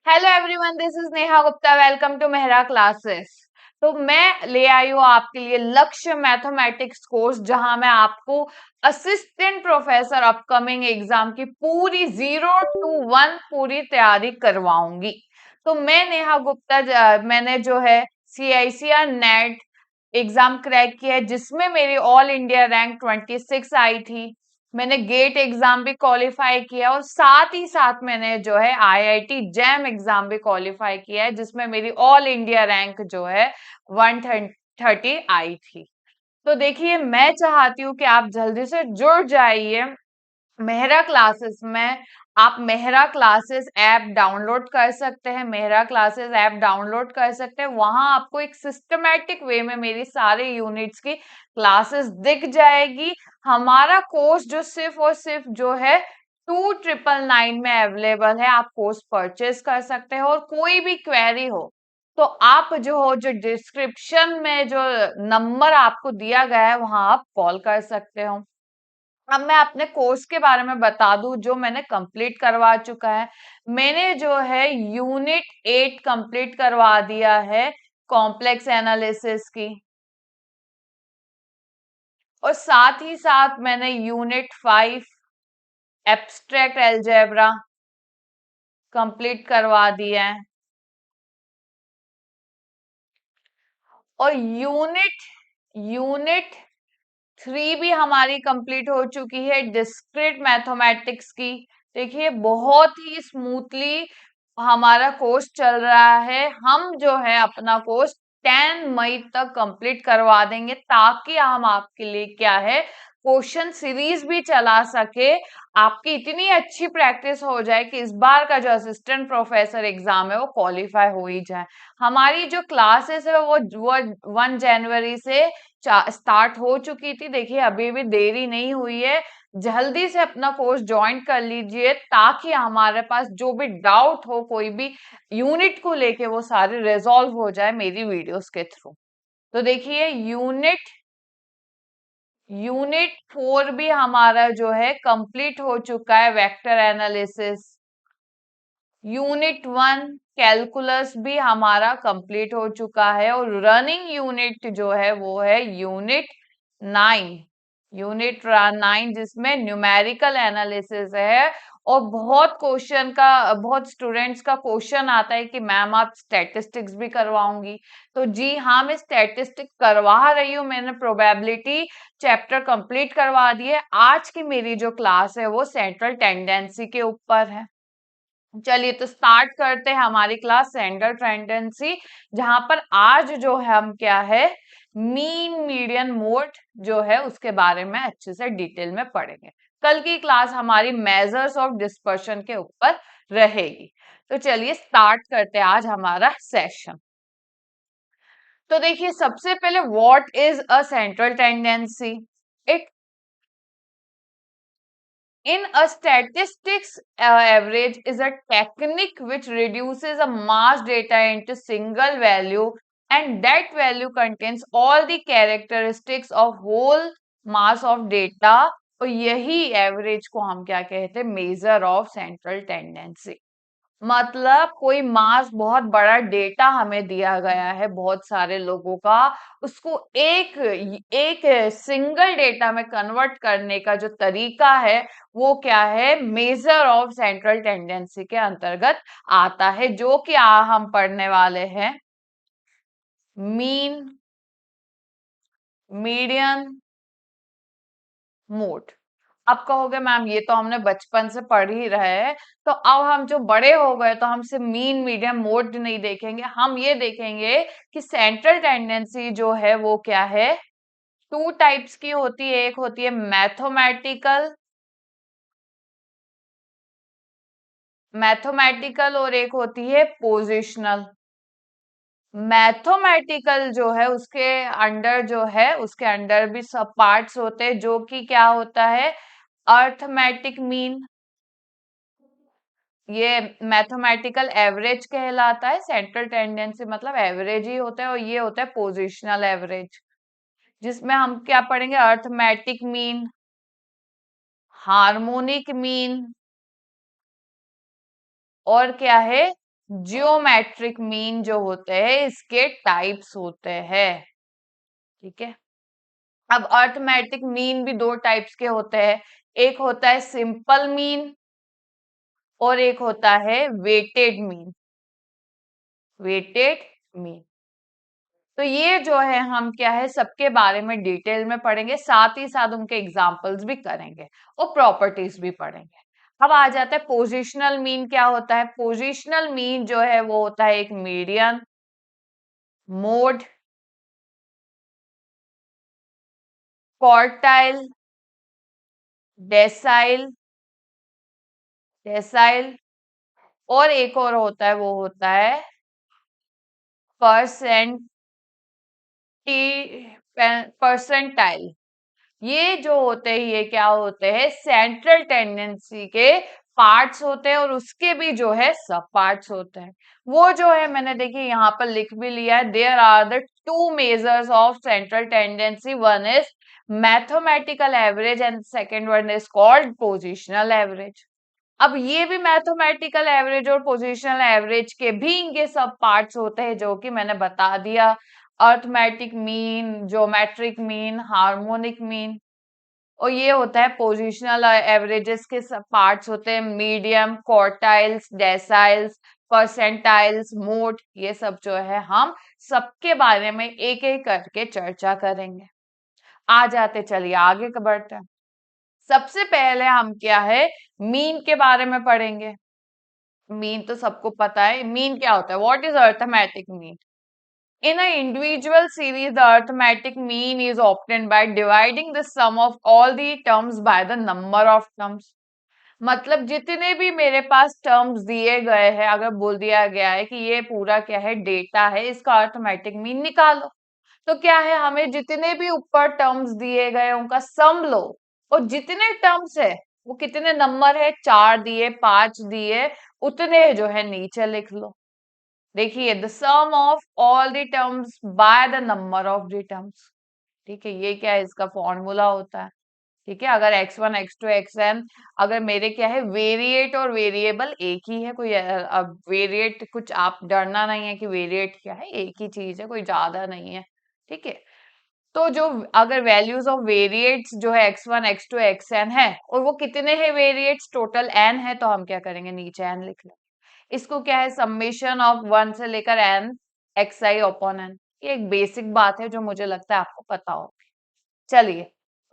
Hello everyone, this is Neha Gupta. Welcome to Mehra classes. तो मैं ले आई हूँ आपके लिए लक्ष्य मैथमेटिक्स कोर्स, जहां मैं आपको असिस्टेंट प्रोफेसर अपकमिंग एग्जाम की पूरी 0 to 1 पूरी तैयारी करवाऊंगी। तो मैं नेहा गुप्ता, मैंने जो है CICR नेट एग्जाम क्रैक किया है, जिसमें मेरी ऑल इंडिया रैंक 26 आई थी। मैंने गेट एग्जाम भी क्वालिफाई किया और साथ ही साथ मैंने जो है IIT जैम एग्जाम भी क्वालिफाई किया है, जिसमें मेरी ऑल इंडिया रैंक जो है 130 आई थी। तो देखिए, मैं चाहती हूँ कि आप जल्दी से जुड़ जाइए मेहरा क्लासेस में। आप मेहरा क्लासेस ऐप डाउनलोड कर सकते हैं, मेहरा क्लासेस ऐप डाउनलोड कर सकते हैं। वहां आपको एक सिस्टमेटिक वे में मेरी सारे यूनिट्स की क्लासेस दिख जाएगी। हमारा कोर्स जो सिर्फ और सिर्फ जो है 2999 में अवेलेबल है। आप कोर्स परचेज कर सकते हो और कोई भी क्वेरी हो तो आप जो डिस्क्रिप्शन में जो नंबर आपको दिया गया है वहां आप कॉल कर सकते हो। अब मैं अपने कोर्स के बारे में बता दूं जो मैंने कंप्लीट करवा चुका है। मैंने जो है यूनिट 8 कंप्लीट करवा दिया है, कॉम्प्लेक्स एनालिसिस की। और साथ ही साथ मैंने यूनिट 5 एब्स्ट्रैक्ट अलजेब्रा कंप्लीट करवा दिया है। और यूनिट यूनिट 3 भी हमारी कंप्लीट हो चुकी है, डिस्क्रीट मैथमेटिक्स की। देखिए, बहुत ही स्मूथली हमारा कोर्स चल रहा है। हम जो है अपना कोर्स 10 मई तक कंप्लीट करवा देंगे, ताकि हम आपके लिए क्या है क्वेश्चन सीरीज भी चला सके। आपकी इतनी अच्छी प्रैक्टिस हो जाए कि इस बार का जो असिस्टेंट प्रोफेसर एग्जाम है वो क्वालिफाई हो ही जाए। हमारी जो क्लासेस है वो 1 जनवरी से स्टार्ट हो चुकी थी। देखिए, अभी भी देरी नहीं हुई है। जल्दी से अपना कोर्स ज्वाइन कर लीजिए, ताकि हमारे पास जो भी डाउट हो कोई भी यूनिट को लेके वो सारे रिजॉल्व हो जाए मेरी वीडियोस के थ्रू। तो देखिए, यूनिट 4 भी हमारा जो है कंप्लीट हो चुका है, वेक्टर एनालिसिस। यूनिट 1 कैलकुलस भी हमारा कंप्लीट हो चुका है। और रनिंग यूनिट जो है वो है यूनिट 9। यूनिट 9 जिसमें न्यूमेरिकल एनालिसिस है। और बहुत स्टूडेंट्स का क्वेश्चन आता है कि मैम आप स्टैटिस्टिक्स भी करवाऊंगी। तो जी हाँ, मैं स्टैटिस्टिक्स करवा रही हूँ। मैंने प्रोबेबिलिटी चैप्टर कंप्लीट करवा दिए। आज की मेरी जो क्लास है वो सेंट्रल टेंडेंसी के ऊपर है। चलिए, तो स्टार्ट करते हैं हमारी क्लास सेंट्रल टेंडेंसी, जहां पर आज जो है हम क्या है मीन मीडियन मोड जो है उसके बारे में अच्छे से डिटेल में पढ़ेंगे। कल की क्लास हमारी मेजर्स ऑफ डिस्पर्शन के ऊपर रहेगी। तो चलिए स्टार्ट करते हैं आज हमारा सेशन। तो देखिए, सबसे पहले what is a central tendency. It In a statistics, average is a technique which reduces a mass data into single value, and that value contains all the characteristics of whole mass of data। और यही average को हम क्या कहते हैं, major of central tendency. मतलब कोई मास, बहुत बड़ा डेटा हमें दिया गया है बहुत सारे लोगों का, उसको एक एक सिंगल डेटा में कन्वर्ट करने का जो तरीका है वो क्या है, मेजर ऑफ सेंट्रल टेंडेंसी के अंतर्गत आता है, जो कि हम पढ़ने वाले हैं मीन मीडियन मोड। अब कहोगे मैम ये तो हमने बचपन से पढ़ ही रहे हैं। तो अब हम जो बड़े हो गए तो हम सिर्फ मीन मीडियम मोड नहीं देखेंगे, हम ये देखेंगे कि सेंट्रल टेंडेंसी जो है वो क्या है, 2 टाइप्स की होती है। एक होती है मैथमेटिकल और एक होती है पोजिशनल। मैथमेटिकल जो है उसके अंडर भी सब पार्ट्स होते हैं, जो कि क्या होता है, अर्थमेटिक मीन, ये मैथमेटिकल एवरेज कहलाता है। सेंट्रल टेंडेंसी मतलब एवरेज ही होता है। और ये होता है पोजिशनल एवरेज, जिसमें हम क्या पढ़ेंगे, अर्थमेटिक मीन, हार्मोनिक मीन, और क्या है, जियोमेट्रिक मीन जो होते हैं इसके टाइप्स होते हैं, ठीक है। अब अर्थमेटिक मीन भी दो टाइप्स के होते हैं, एक होता है सिंपल मीन और एक होता है वेटेड मीन। वेटेड मीन, तो ये जो है हम क्या है सबके बारे में डिटेल में पढ़ेंगे, साथ ही साथ उनके एग्जांपल्स भी करेंगे और प्रॉपर्टीज भी पढ़ेंगे। अब आ जाता है पोजिशनल मीन। क्या होता है पोजिशनल मीन? जो है वो होता है एक median, mode, quartile, decyl, decyl और एक और होता है वो होता है परसेंटी परसेंटाइल। ये जो होते हैं ये क्या होते हैं सेंट्रल टेंडेंसी के पार्ट्स होते हैं और उसके भी जो है सब पार्ट्स होते हैं। वो जो है मैंने देखिए यहाँ पर लिख भी लिया है, there are the two measures of central tendency, one is mathematical average and second one is called positional average. अब ये भी मैथमेटिकल एवरेज और पोजिशनल एवरेज के भी इनके सब पार्ट्स होते हैं जो कि मैंने बता दिया, arithmetic mean, geometric mean, harmonic mean. और ये होता है पोजिशनल एवरेजेस के सब पार्ट्स होते हैं medium, quartiles, deciles, percentiles, mode. ये सब जो है हम सबके बारे में एक एक करके चर्चा करेंगे। आ जाते चलिए आगे बढ़ते हैं। सबसे पहले हम क्या है मीन के बारे में पढ़ेंगे। मीन तो सबको पता है, मीन क्या होता है, what is arithmetic mean? In an individual series, the arithmetic mean is obtained by dividing the sum of all the terms by the number of terms. मतलब जितने भी मेरे पास टर्म्स दिए गए हैं, अगर बोल दिया गया है कि ये पूरा क्या है डेटा है, इसका अर्थमेटिक मीन निकालो, तो क्या है हमें जितने भी ऊपर टर्म्स दिए गए उनका सम लो और जितने टर्म्स है वो कितने नंबर है, 4 दिए, 5 दिए, उतने जो है नीचे लिख लो। देखिए the sum of all the terms by the number of the terms, ठीक है। ये क्या है इसका फॉर्मूला होता है, ठीक है। अगर x1 x2 xn, अगर मेरे क्या है वेरिएट और वेरिएबल एक ही है, कोई अब वेरिएट कुछ आप डरना नहीं है कि वेरिएट क्या है, एक ही चीज है, कोई ज्यादा नहीं है, ठीक है। तो जो अगर वैल्यूज ऑफ वेरिएट्स जो है x1 x2 xn है और वो कितने हैं वेरिएट्स, टोटल n है, तो हम क्या करेंगे नीचे n लिख लेंगे। इसको क्या है समेशन ऑफ 1 से लेकर n xi अपॉन n। ये एक बेसिक बात है जो मुझे लगता है आपको पता होगी। चलिए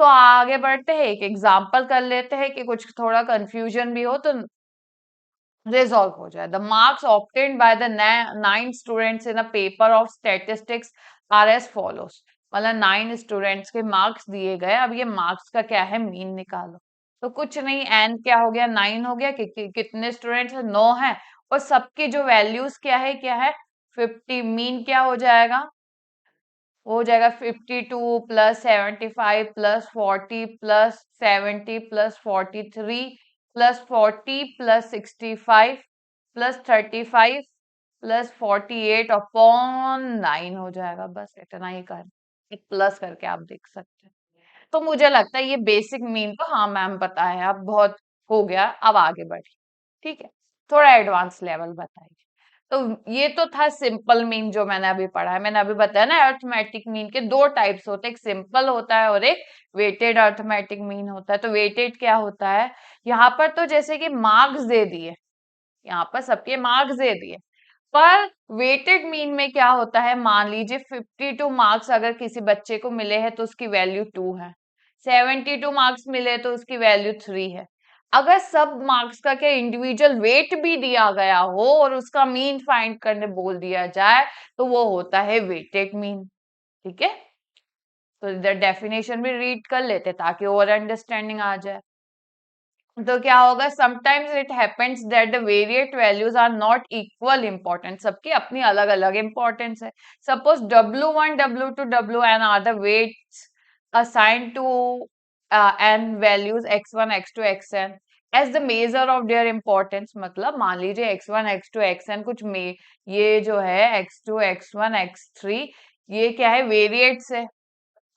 तो आगे बढ़ते हैं, एक एग्जांपल कर लेते हैं कि कुछ थोड़ा कंफ्यूजन भी हो तो रिजॉल्व हो जाए। The marks obtained by the 9 students in a paper of statistics are as follows. मतलब 9 स्टूडेंट्स के मार्क्स दिए गए, अब ये मार्क्स का क्या है मीन निकालो। तो कुछ नहीं, एन क्या हो गया 9 हो गया, कितने स्टूडेंट्स है 9 है, और सबकी जो वैल्यूज क्या है 50। मीन क्या हो जाएगा, हो जाएगा 52 plus 75 plus 40 plus 70 plus 43 plus 40 plus 65 plus 35 plus 48 upon 9 हो जाएगा। बस इतना ही कर, एक प्लस करके आप देख सकते हैं। तो मुझे लगता है ये बेसिक मीन तो हाँ मैम पता है, अब बहुत हो गया, अब आगे बढ़िए, ठीक है। थोड़ा एडवांस लेवल बताइए। तो ये तो था सिंपल मीन जो मैंने अभी पढ़ा है, मैंने अभी बताया ना अर्थमेटिक मीन के दो टाइप्स होते हैं, एक सिंपल होता है और एक वेटेड अर्थमेटिक मीन होता है। तो वेटेड क्या होता है, यहाँ पर तो जैसे कि मार्क्स दे दिए, यहाँ पर सबके मार्क्स दे दिए, पर वेटेड मीन में क्या होता है, मान लीजिए 52 मार्क्स अगर किसी बच्चे को मिले हैं तो उसकी वैल्यू 2 है, 72 मार्क्स मिले तो उसकी वैल्यू 3 है। अगर सब मार्क्स का क्या इंडिविजुअल वेट भी दिया गया हो और उसका मीन फाइंड करने बोल दिया जाए तो वो होता है वेटेड मीन, ठीक है। तो इधर डेफिनेशन भी रीड कर लेते ताकि और अंडरस्टैंडिंग आ जाए। तो क्या होगा, sometimes it happens that the variate values are not equal importance, सबकी अपनी अलग अलग इंपॉर्टेंस है। Suppose W1 W2 Wn are the weights assigned to n values x1 x2 xn as the measure of their importance। मतलब मान लीजिए x1 x2 xn कुछ में ये जो है x2 x1 x3 ये क्या है वेरिएट्स है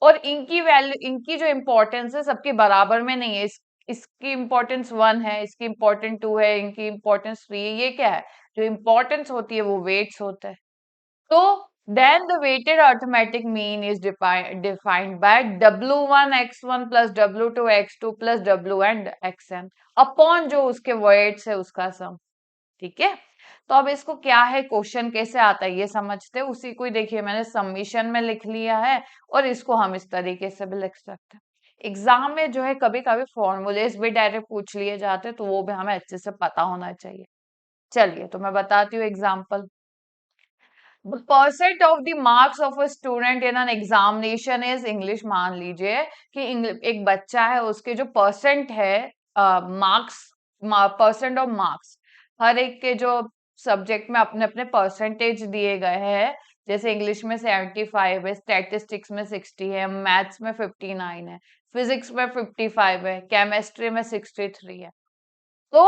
और इनकी वैल्यू, इनकी जो इंपॉर्टेंस है सबके बराबर में नहीं है। इसकी इंपॉर्टेंस 1 है, इसकी इंपॉर्टेंस 2 है, इनकी इंपॉर्टेंस 3 है, ये क्या है जो इम्पोर्टेंस होती है वो वेट्स होता है। तो then the weighted arithmetic mean is defined by W1 x1 plus W2 x2 plus W and xn upon जो उसके weights है उसका सम। ठीक है, तो अब इसको क्या है, क्वेश्चन कैसे आता है ये समझते हैं। उसी को ही देखिए मैंने सबमिशन में लिख लिया है और इसको हम इस तरीके से भी लिख सकते हैं। एग्जाम में जो है कभी कभी फॉर्मूलेस भी डायरेक्ट पूछ लिए जाते हैं, तो वो भी हमें अच्छे से पता होना चाहिए। चलिए तो मैं बताती हूँ example. The percent of the marks of a student in an examination is English। मान लीजिए कि एक बच्चा है, उसके जो परसेंट है मार्क्स, परसेंट ऑफ मार्क्स, हर एक के जो सब्जेक्ट में अपने अपने परसेंटेज दिए गए हैं। जैसे इंग्लिश में 75 है, स्टैटिस्टिक्स में 60 है, मैथ्स में 59 है, फिजिक्स में 55 है, केमिस्ट्री में 63 है। तो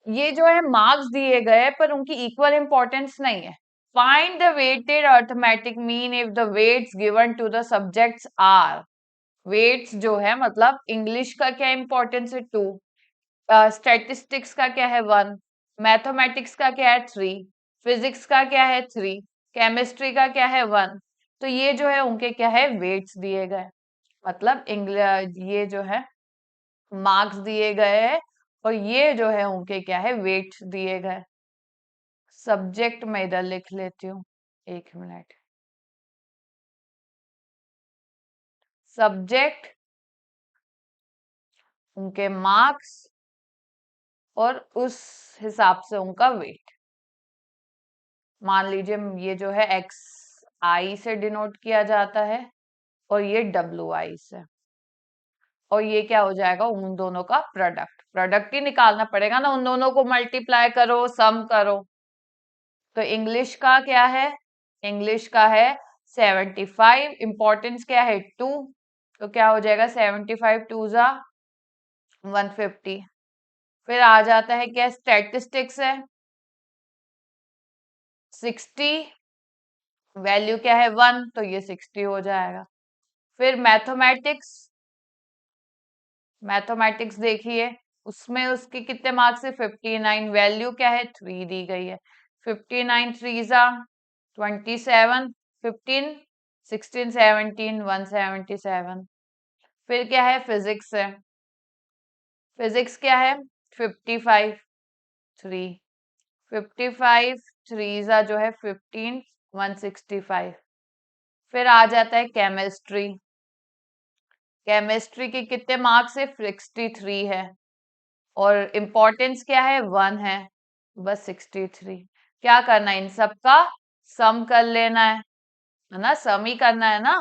ये जो है मार्क्स दिए गए पर उनकी इक्वल इंपॉर्टेंस नहीं है। Find the weighted arithmetic mean if the weights given to the subjects are. Weights जो है मतलब इंग्लिश का क्या इंपॉर्टेंस है 2, स्टैटिस्टिक्स का क्या है 1, मैथमेटिक्स का क्या है 3, फिजिक्स का क्या है 3, केमिस्ट्री का क्या है 1। तो ये जो है उनके क्या है वेट्स दिए गए, मतलब ये जो है मार्क्स दिए गए हैं और ये जो है उनके क्या है वेट्स दिए गए। सब्जेक्ट में इधर लिख लेती हूँ, एक मिनट। सब्जेक्ट, उनके मार्क्स और उस हिसाब से उनका वेट। मान लीजिए ये जो है एक्स आई से डिनोट किया जाता है और ये डब्ल्यू आई से, और ये क्या हो जाएगा उन दोनों का प्रोडक्ट। प्रोडक्ट ही निकालना पड़ेगा ना, उन दोनों को मल्टीप्लाई करो, सम करो। तो इंग्लिश का क्या है, इंग्लिश का है 75, इंपॉर्टेंस क्या है 2, तो क्या हो जाएगा 75 टू जा 150। फिर आ जाता है क्या, स्टैटिस्टिक्स है 60, वैल्यू क्या है 1, तो ये 60 हो जाएगा। फिर मैथमेटिक्स, मैथमेटिक्स देखिए उसमें उसके कितने मार्क्स है 59, वैल्यू क्या है 3 दी गई है। 59 3 जा 27, 15 16 17 177। फिर क्या है फिजिक्स है, फिजिक्स क्या है 55 3, 55 3 जा जो है 15 165। फिर आ जाता है केमिस्ट्री, केमिस्ट्री के कितने मार्क्स है 63 है और इम्पोर्टेंस क्या है 1 है, बस 63। क्या करना है इन सब का सम कर लेना है ना, सम ही करना है ना।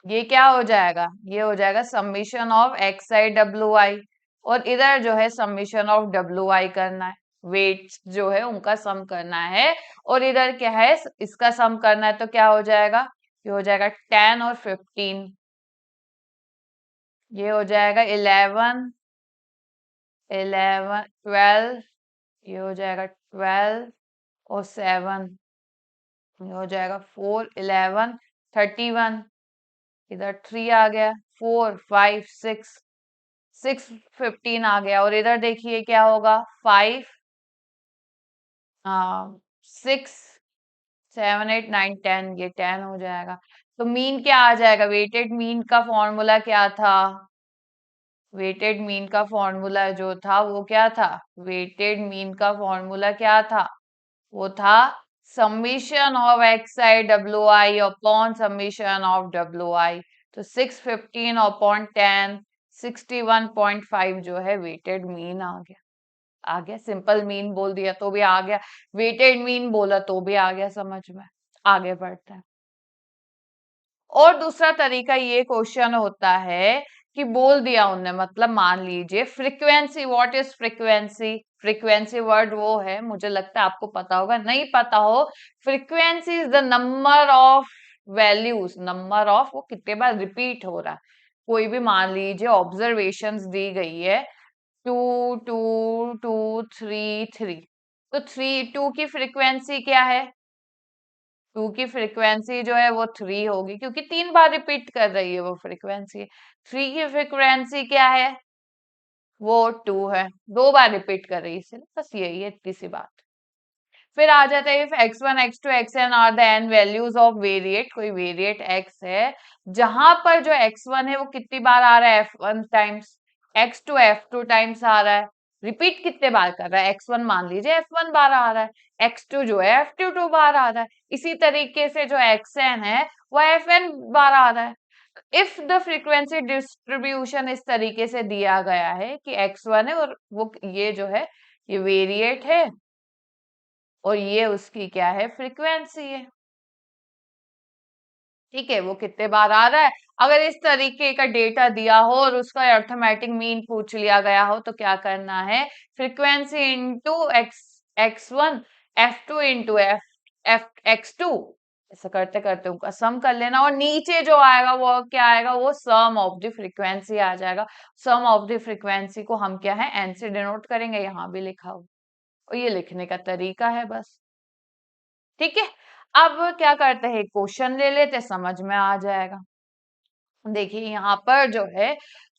ये क्या हो जाएगा, ये हो जाएगा summation of X I W I, और इधर जो है समीशन ऑफ डब्ल्यू आई करना है, वेट्स जो है उनका सम करना है। और इधर क्या है इसका सम करना है, तो क्या हो जाएगा, ये हो जाएगा 10 और 15, ये हो जाएगा 11 11 12, ये हो जाएगा 12 और 7, ये हो जाएगा 4 11 31, इधर 3 आ गया, 4 5 6 6 15 आ गया। और इधर देखिए क्या होगा 5 6 7 8 9 10, ये 10 हो जाएगा। तो मीन क्या आ जाएगा, वेटेड मीन का फॉर्मूला क्या था, वेटेड मीन का फॉर्मूला जो था वो क्या था, वेटेड मीन का फॉर्मूला क्या था, वो था summation of X I W I upon summation of W I. तो 615 अपॉन 10 61.5 जो है वेटेड मीन आ गया। आ गया, सिंपल मीन बोल दिया तो भी आ गया, वेटेड मीन बोला तो भी आ गया समझ में। आगे बढ़ते हैं। और दूसरा तरीका ये क्वेश्चन होता है कि बोल दिया उनने, मतलब मान लीजिए frequency, what is frequency, frequency word वो है, मुझे लगता है आपको पता होगा, नहीं पता हो, frequency is the number of values, number of वो कितने बार रिपीट हो रहा है। कोई भी मान लीजिए ऑब्जर्वेशंस दी गई है 2 2 2 3 3, तो 2 की फ्रीक्वेंसी क्या है, 2 की फ्रीक्वेंसी जो है वो 3 होगी, क्योंकि 3 बार रिपीट कर रही है वो फ्रीक्वेंसी। 3 की फ्रीक्वेंसी क्या है वो 2 है। 2 बार रिपीट कर रही है इसे, बस यही है इतनी सी बात। फिर आ जाता है if x1 x2 xn are the n values of variate, कोई वेरिएट x है जहां पर जो x1 है वो कितनी बार आ रहा है f1 times, x2 f2 times आ रहा है। रिपीट कितने बार कर रहा है, x1 मान लीजिए f1 बार आ रहा है, x2 जो है f2 2 बार आ रहा है, इसी तरीके से जो xn है वो fn बार आ रहा है। इफ द फ्रीक्वेंसी डिस्ट्रीब्यूशन इस तरीके से दिया गया है कि x1 है और वो ये जो है ये वेरिएट है और ये उसकी क्या है, फ्रीक्वेंसी है। ठीक है, वो कितने बार आ रहा है। अगर इस तरीके का डेटा दिया हो और उसका अर्थमेटिक मीन पूछ लिया गया हो तो क्या करना है, frequency into x1 f2 into F x2, ऐसा करते करते उनका सम कर लेना और नीचे जो आएगा वो क्या आएगा, वो सम ऑफ द फ्रीक्वेंसी आ जाएगा। सम ऑफ द फ्रीक्वेंसी को हम क्या है, एन से डिनोट करेंगे, यहाँ भी लिखा हो और ये लिखने का तरीका है बस। ठीक है, अब क्या करते हैं, क्वेश्चन ले लेते, समझ में आ जाएगा। देखिए यहाँ पर जो है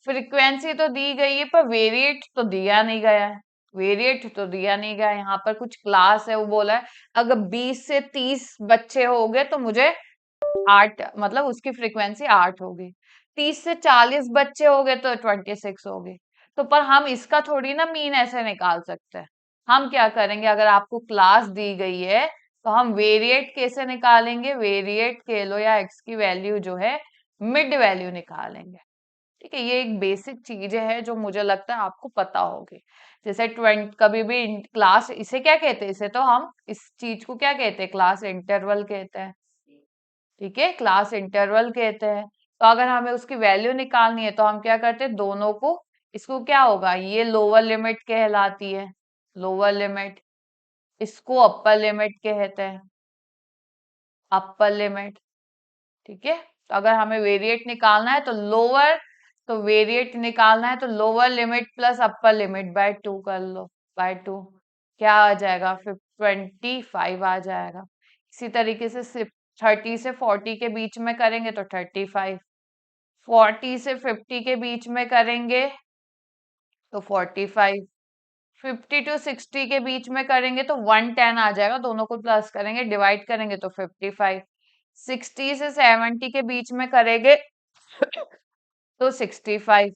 फ्रीक्वेंसी तो दी गई है पर वेरिएट तो दिया नहीं गया है, वेरिएट तो दिया नहीं गया। यहाँ पर कुछ क्लास है, वो बोला है अगर 20 से 30 बच्चे हो गए तो मुझे 8, मतलब उसकी फ्रीक्वेंसी 8 होगी। 30 से 40 बच्चे हो गए तो 26 होगी। तो पर हम इसका थोड़ी ना मीन ऐसे निकाल सकते हैं। हम क्या करेंगे, अगर आपको क्लास दी गई है तो हम वेरिएट कैसे निकालेंगे, वेरिएट के लो या एक्स की वैल्यू जो है मिड वैल्यू निकालेंगे। ठीक है, ये एक बेसिक चीजें है जो मुझे लगता है आपको पता होगी। जैसे 20 कभी भी क्लास, इसे क्या कहते हैं, इसे तो हम इस चीज को क्या कहते हैं, क्लास इंटरवल कहते हैं। ठीक है, क्लास इंटरवल कहते हैं। तो अगर हमें उसकी वैल्यू निकालनी है तो हम क्या करते हैं, दोनों को, इसको क्या होगा, ये लोअर लिमिट कहलाती है, लोअर लिमिट, इसको अपर लिमिट कहते हैं, अपर लिमिट। ठीक है, तो अगर हमें वेरिएट निकालना है तो लोअर, तो वेरिएट निकालना है तो lower limit plus upper limit by 2 कर लो, बाय 2 क्या आ जाएगा, 25 आ जाएगा। इसी तरीके से सिर्फ 30 से 40 के बीच में करेंगे तो 35, 40 से 50 के बीच में करेंगे तो 45, 50 टू 60 के बीच में करेंगे तो 110 आ जाएगा, दोनों को प्लस करेंगे डिवाइड करेंगे तो 55, 60 से 70 के बीच में करेंगे तो 65।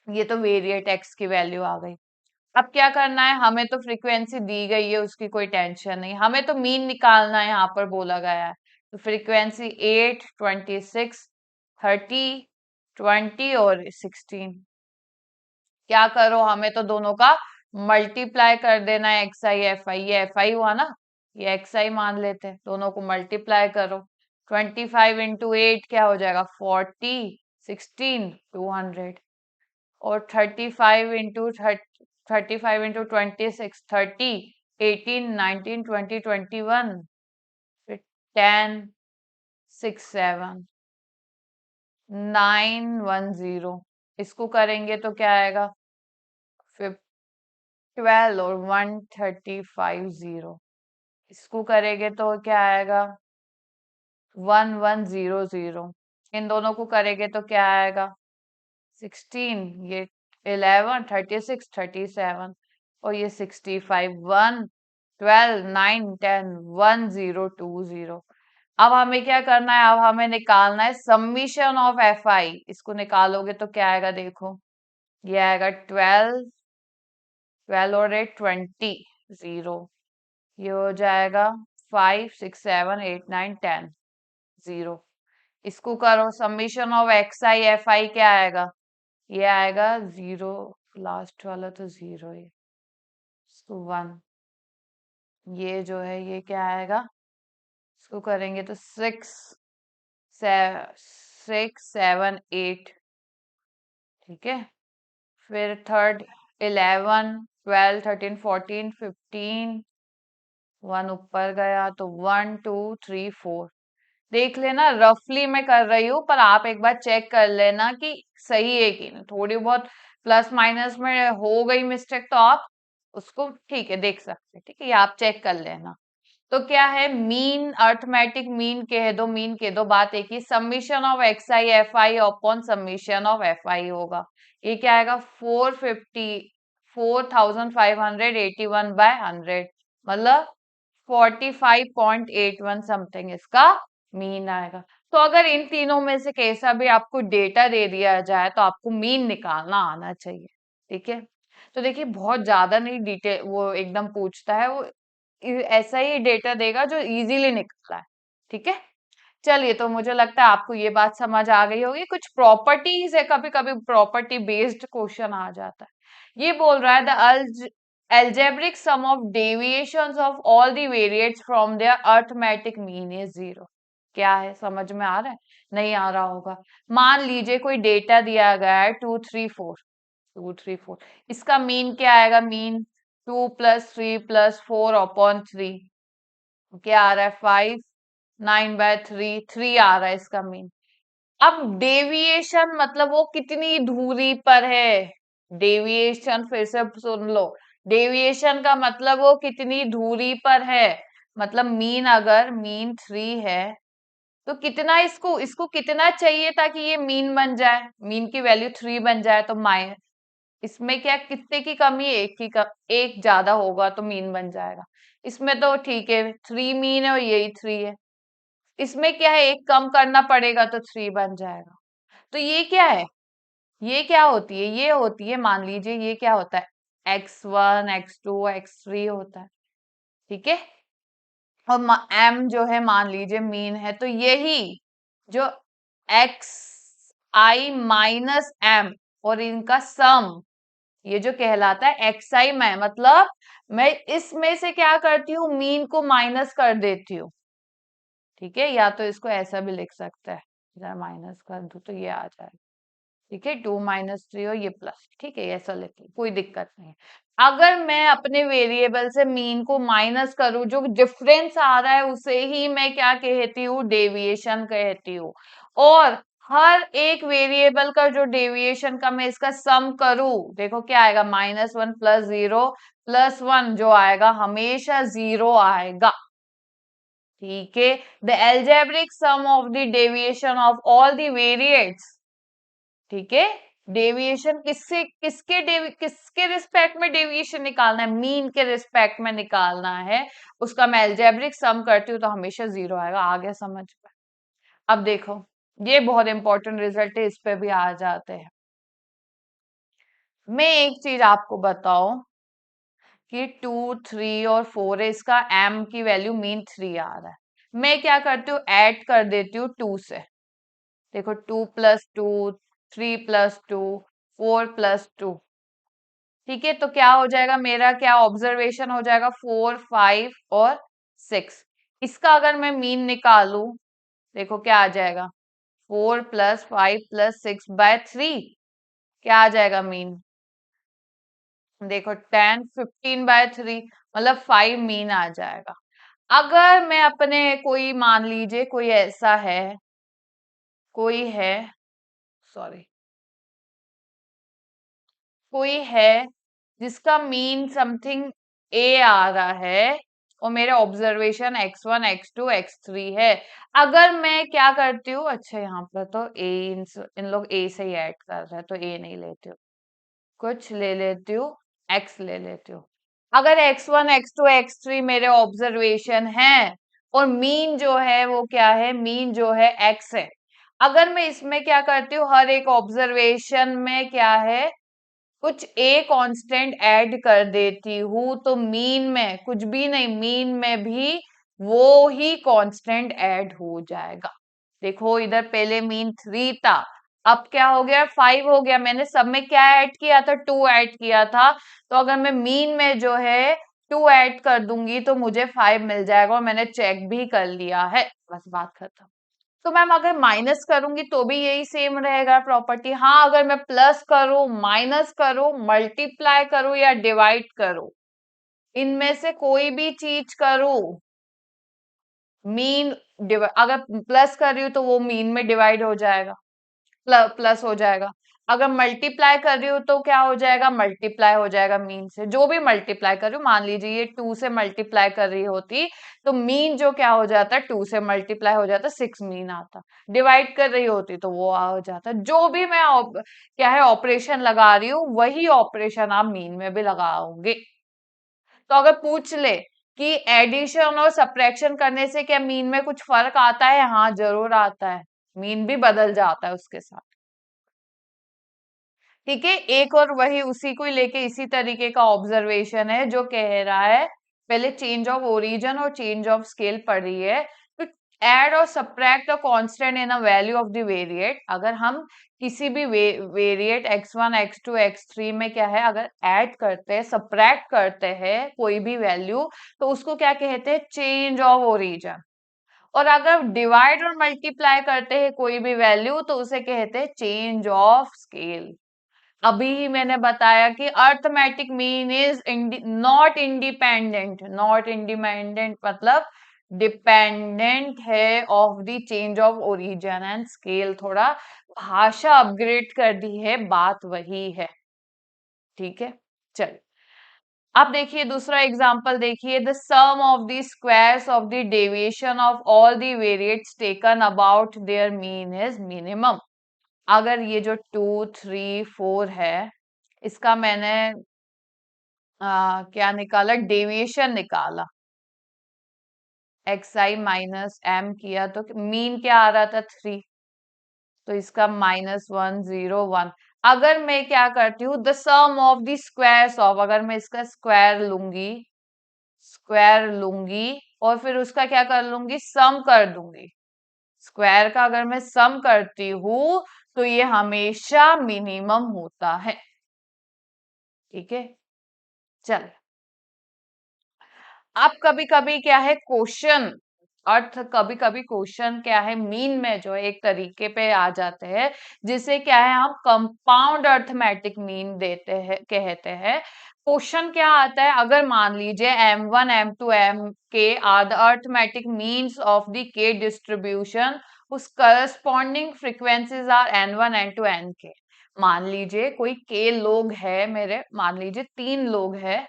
ये तो वेरिएट एक्स की वैल्यू आ गई। अब क्या करना है, हमें तो फ्रीक्वेंसी दी गई है उसकी कोई टेंशन नहीं, हमें तो मीन निकालना है, यहाँ पर बोला गया है। तो फ्रीक्वेंसी 8, 26, 30, 20 और 16, क्या करो, हमें तो दोनों का मल्टीप्लाई कर देना है, एक्स आई एफ आई, ये एफ आई हुआ ना, ये एक्स आई मान लेते हैं, दोनों को मल्टीप्लाई करो। 25 इंटू 8 क्या हो जाएगा, 40, 16, 200 और 35 इंटू 35 इंटू 26, 30, 18, 19, 20, 21, फिर 10, 6, 7, 910, इसको करेंगे तो क्या आएगा, 12 और 1350, इसको करेंगे तो क्या आएगा, 1100, इन दोनों को करेंगे तो क्या आएगा, 16, ये 11, 36, 37 और ये 65, 1, 12, 9, 10, 1020। अब हमें क्या करना है, अब हमें निकालना है समीशन ऑफ एफ आई, इसको निकालोगे तो क्या आएगा, देखो ये आएगा 12, 12 और 8, 20, 0, ये हो जाएगा 5, 6, 7, 8, 9, 10, 0। इसको करो summation of X I F आई, क्या आएगा, ये आएगा 0, लास्ट वाला तो 0 है, 1, ये जो है ये क्या आएगा, इसको करेंगे तो 6, 6, 7, 8। ठीक है, फिर थर्ड 11, 12, 13, 14, 15, 1 ऊपर गया तो 1, 2, 3, 4। देख लेना, रफली मैं कर रही हूँ पर आप एक बार चेक कर लेना कि सही है कि नहीं, थोड़ी बहुत प्लस माइनस में हो गई मिस्टेक तो आप उसको ठीक है देख सकते हैं। ठीक है, ये आप चेक कर लेना। तो क्या है, मीन अर्थमेटिक मीन कह दो, मीन कह दो, बात एक ही, summation of X I F I upon summation of F I होगा। ये क्या आएगा, 4581 मतलब 45.81 समथिंग इसका मीन आएगा। तो अगर इन तीनों में से कैसा भी आपको डेटा दे दिया जाए तो आपको मीन निकालना आना चाहिए। ठीक है, तो देखिए बहुत ज्यादा नहीं डिटेल वो एकदम पूछता है, वो ऐसा ही डेटा देगा जो इजीली निकलता है। ठीक है, चलिए, तो मुझे लगता है आपको ये बात समझ आ गई होगी। कुछ प्रॉपर्टीज है, कभी कभी प्रॉपर्टी बेस्ड क्वेश्चन आ जाता है। ये बोल रहा है the algebraic sum of deviations of all the variates from their arithmetic mean is 0। क्या है, समझ में आ रहा है, नहीं आ रहा होगा। मान लीजिए कोई डेटा दिया गया है 2 3 4, इसका मीन क्या आएगा, मीन 2 + 3 + 4/3, क्या आ रहा है 5, 9/3 आ रहा है इसका मीन। अब डेविएशन मतलब वो कितनी दूरी पर है, डेविएशन फिर से सुन लो, डेविएशन का मतलब वो कितनी दूरी पर है। मतलब मीन, अगर मीन 3 है तो कितना इसको इसको कितना चाहिए ताकि ये मीन बन जाए, मीन की वैल्यू 3 बन जाए, तो माइनस इसमें क्या कितने की कमी है, एक ज्यादा होगा तो मीन बन जाएगा। इसमें तो ठीक है 3 मीन है और यही 3 है। इसमें क्या है, एक कम करना पड़ेगा तो 3 बन जाएगा। तो ये क्या है, ये क्या होती है, ये होती है, मान लीजिए ये क्या होता है, x1 x2 x3 होता है। ठीक है, और m जो है मान लीजिए मीन है, तो यही जो x i माइनस m और इनका सम, ये जो कहलाता है एक्स आई में, मतलब मैं इसमें से क्या करती हूँ, मीन को माइनस कर देती हूँ। ठीक है, या तो इसको ऐसा भी लिख सकता है, जरा माइनस कर दू तो ये आ जाएगा। ठीक है, 2 - 3 और ये प्लस, ठीक है, ऐसा लिखिए, कोई दिक्कत नहीं है। अगर मैं अपने वेरिएबल से मीन को माइनस करूं, जो डिफरेंस आ रहा है उसे ही मैं क्या कहती हूँ, डेविएशन कहती हूँ। और हर एक वेरिएबल का जो डेविएशन का मैं इसका सम करूं, देखो क्या आएगा, -1 + 0 + 1 जो आएगा हमेशा 0 आएगा। ठीक है, the algebraic sum of the deviation of all the variates. ठीक है, डेविएशन किससे किसके रिस्पेक्ट में डेविएशन निकालना है, मीन के रिस्पेक्ट में निकालना है। उसका मैं एल्जेब्रिक सम करती हूँ तो हमेशा 0 आएगा। आ गया समझ में। अब देखो, ये बहुत इंपॉर्टेंट रिजल्ट है, इस पे भी आ जाते हैं। मैं एक चीज आपको बताऊं कि 2 3 और 4 है, इसका m की वैल्यू मीन 3 आ रहा है। मैं क्या करती हूँ, ऐड कर देती हूँ 2 से। देखो 2 + 2, 3 + 2, 4 + 2। ठीक है, तो क्या हो जाएगा, मेरा क्या ऑब्जर्वेशन हो जाएगा, 4 5 और 6। इसका अगर मैं मीन निकालू, देखो क्या आ जाएगा, 4 + 5 + 6/3, क्या आ जाएगा मीन, देखो 10 15/3, मतलब 5 मीन आ जाएगा। अगर मैं अपने कोई मान लीजिए कोई ऐसा है, कोई है, सॉरी, कोई है जिसका मीन समथिंग ए आ रहा है और मेरे ऑब्जर्वेशन x1 x2 x3 है। अगर मैं क्या करती हूँ, अच्छा यहाँ पर तो ए इन लोग ए से ही ऐड कर रहे हैं तो ए नहीं लेती हूँ, कुछ ले लेती हूँ, x ले लेती हूँ। अगर x1 x2 x3 मेरे ऑब्जर्वेशन हैं और मीन जो है वो क्या है, मीन जो है x है। अगर मैं इसमें क्या करती हूँ, हर एक ऑब्जर्वेशन में क्या है, कुछ ए कांस्टेंट ऐड कर देती हूँ, तो मीन में कुछ भी नहीं, मीन में भी वो ही कांस्टेंट ऐड हो जाएगा। देखो इधर पहले मीन 3 था, अब क्या हो गया, 5 हो गया। मैंने सब में क्या ऐड किया था, 2 ऐड किया था। तो अगर मैं मीन में जो है 2 ऐड कर दूंगी तो मुझे 5 मिल जाएगा, और मैंने चेक भी कर लिया है, बस बात खत्म। तो मैम अगर माइनस करूंगी तो भी यही सेम रहेगा प्रॉपर्टी। हाँ, अगर मैं प्लस करूं, माइनस करूं, मल्टीप्लाई करूं या डिवाइड करूं, इनमें से कोई भी चीज करूं, मीन अगर प्लस कर रही हूं तो वो मीन में डिवाइड हो जाएगा, प्लस हो जाएगा। अगर मल्टीप्लाई कर रही हूँ तो क्या हो जाएगा, मल्टीप्लाई हो जाएगा मीन से। जो भी मल्टीप्लाई कर रही हूँ, मान लीजिए ये 2 से मल्टीप्लाई कर रही होती तो मीन जो क्या हो जाता, 2 से मल्टीप्लाई हो जाता 6 मीन आता। डिवाइड कर रही होती तो वो हो जाता। जो भी मैं क्या है ऑपरेशन लगा रही हूँ, वही ऑपरेशन आप मीन में भी लगाओगे। तो अगर पूछ ले कि एडिशन और सब्ट्रैक्शन करने से क्या मीन में कुछ फर्क आता है, हाँ जरूर आता है, मीन भी बदल जाता है उसके साथ। ठीक है, एक और वही उसी को ही लेके इसी तरीके का ऑब्जर्वेशन है जो कह रहा है, पहले चेंज ऑफ ओरिजिन और चेंज ऑफ स्केल पढ़ रही है। तो ऐड और subtract a constant in a value of the variate, अगर हम किसी भी वेरिएट x1 x2 x3 में क्या है अगर ऐड करते हैं सब्ट्रैक्ट करते हैं कोई भी वैल्यू, तो उसको क्या कहते हैं, चेंज ऑफ ओरिजिन। और अगर डिवाइड और मल्टीप्लाई करते हैं कोई भी वैल्यू तो उसे कहते हैं चेंज ऑफ स्केल। अभी ही मैंने बताया कि arithmetic mean is not independent, not independent मतलब डिपेंडेंट है of the change of origin and scale. थोड़ा भाषा अपग्रेड कर दी है, बात वही है। ठीक है, चल अब देखिए दूसरा एग्जांपल देखिए, the sum of the squares of the deviation of all the variates taken about their mean is minimum. अगर ये जो 2 3 4 है इसका मैंने क्या निकाला, डेविएशन निकाला, xi माइनस एम किया तो मीन क्या आ रहा था 3, तो इसका -1 0 1। अगर मैं क्या करती हूँ, the sum of the squares of, अगर मैं इसका स्क्वायर लूंगी, स्क्वायर लूंगी और फिर उसका क्या कर लूंगी, सम कर दूंगी। स्क्वायर का अगर मैं सम करती हूँ तो ये हमेशा मिनिमम होता है। ठीक है, चल अब कभी कभी क्या है क्वेश्चन अर्थ, कभी कभी क्वेश्चन क्या है मीन में जो है एक तरीके पे आ जाते हैं जिसे क्या है हम कंपाउंड अर्थमेटिक मीन देते हैं, कहते हैं। क्वेश्चन क्या आता है, अगर मान लीजिए m1 m2 m K are the arithmetic means of the K distribution, उस corresponding frequencies are n1 n2 nk। मान लीजिए कोई के लोग है मेरे, मान लीजिए 3 लोग है,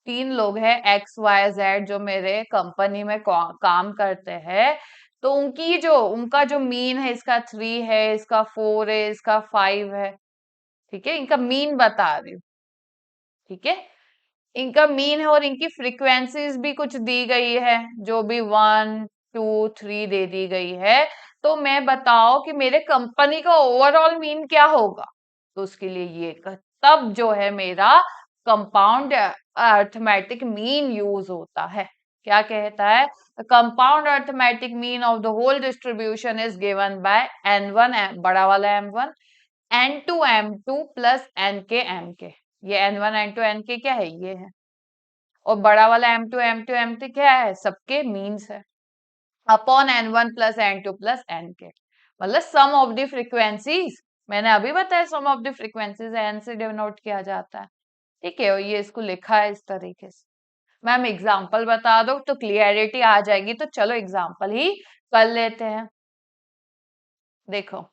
3 लोग हैं एक्स वाई जेड जो मेरे कंपनी में काम करते हैं। तो उनका जो मीन है, इसका 3 है, इसका 4 है, इसका 5 है। ठीक है, इनका मीन बता रही हूँ। ठीक है, इनका मीन है और इनकी फ्रीक्वेंसीज भी कुछ दी गई है, जो भी 1 2 3 दे दी गई है। तो मैं बताओ कि मेरे कंपनी का ओवरऑल मीन क्या होगा, तो उसके लिए तब जो है मेरा कंपाउंड अर्थमेटिक मीन यूज होता है। क्या कहता है, compound arithmetic mean of the whole distribution is given by n1 बड़ा वाला m1 n2 m2 plus nk mk। ये n1 n2 nk क्या है, ये है, और बड़ा वाला m2 m2 m3 क्या है, सबके मीन्स है, upon n1 plus n2 plus nk, मतलब सम ऑफ द फ्रीक्वेंसीज। मैंने अभी बताया सम ऑफ द फ्रीक्वेंसीज n से डिनोट किया जाता है। ठीक है, और ये इसको लिखा है इस तरीके से। मैम एग्जाम्पल बता दो तो क्लियरिटी आ जाएगी, तो चलो एग्जाम्पल ही कर लेते हैं। देखो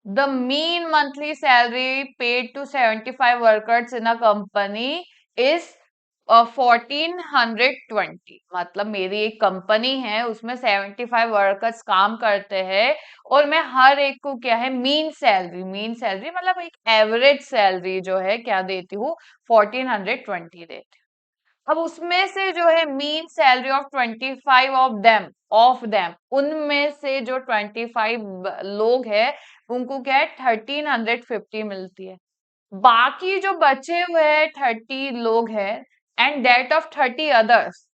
the mean monthly salary paid to 75 workers in a company is 1420। मतलब मेरी एक कंपनी है उसमें 75 वर्कर्स काम करते हैं और मैं हर एक को क्या है मीन सैलरी, मीन सैलरी मतलब एक एवरेज सैलरी जो है क्या देती हूँ, 1420 देती हूँ। अब उसमें से जो है mean salary of 25 of them उनमें से जो 25 लोग हैं उनको क्या है 1350 मिलती है। बाकी जो बचे हुए 30 लोग हैं एंड डेट ऑफ 30 अदर्स,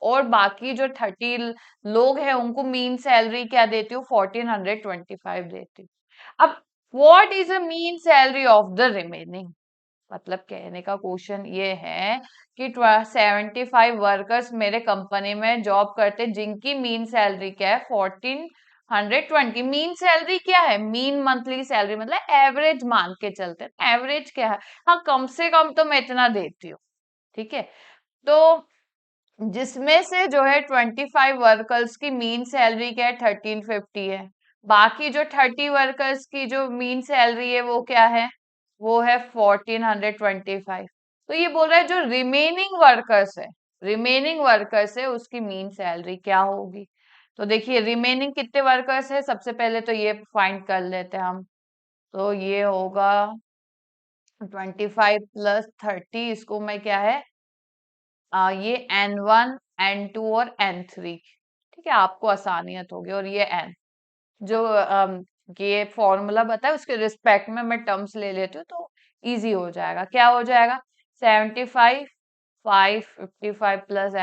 और बाकी जो 30 लोग हैं उनको मीन सैलरी क्या देती हूँ, 1425 देती हूँ। अब what is a mean salary of the remaining, मतलब कहने का क्वेश्चन ये है कि 75 वर्कर्स मेरे कंपनी में जॉब करते जिनकी मीन सैलरी क्या है 1420। मीन सैलरी क्या है, मीन मंथली सैलरी मतलब एवरेज मान के चलते हैं, एवरेज क्या है, हाँ कम से कम तो मैं इतना देती हूँ। ठीक है, तो जिसमें से जो है 25 वर्कर्स की मीन सैलरी क्या है, 1350 है। बाकी जो 30 वर्कर्स की जो मीन सैलरी है वो क्या है, वो है 1425। तो ये बोल रहा है जो रिमेनिंग वर्कर्स है उसकी मीन सैलरी क्या होगी। तो देखिए रिमेनिंग कितने वर्कर्स है, सबसे पहले तो ये फाइंड कर लेते हैं हम। तो ये होगा 25 प्लस 30, इसको मैं क्या है, ये N1 N2 और N3, ठीक है, आपको आसानियत होगी। और ये N जो ये फॉर्मूला बताया उसके रिस्पेक्ट में मैं टर्म्स ले लेती हूँ तो इजी हो जाएगा। क्या हो जाएगा, 75 555 प्लस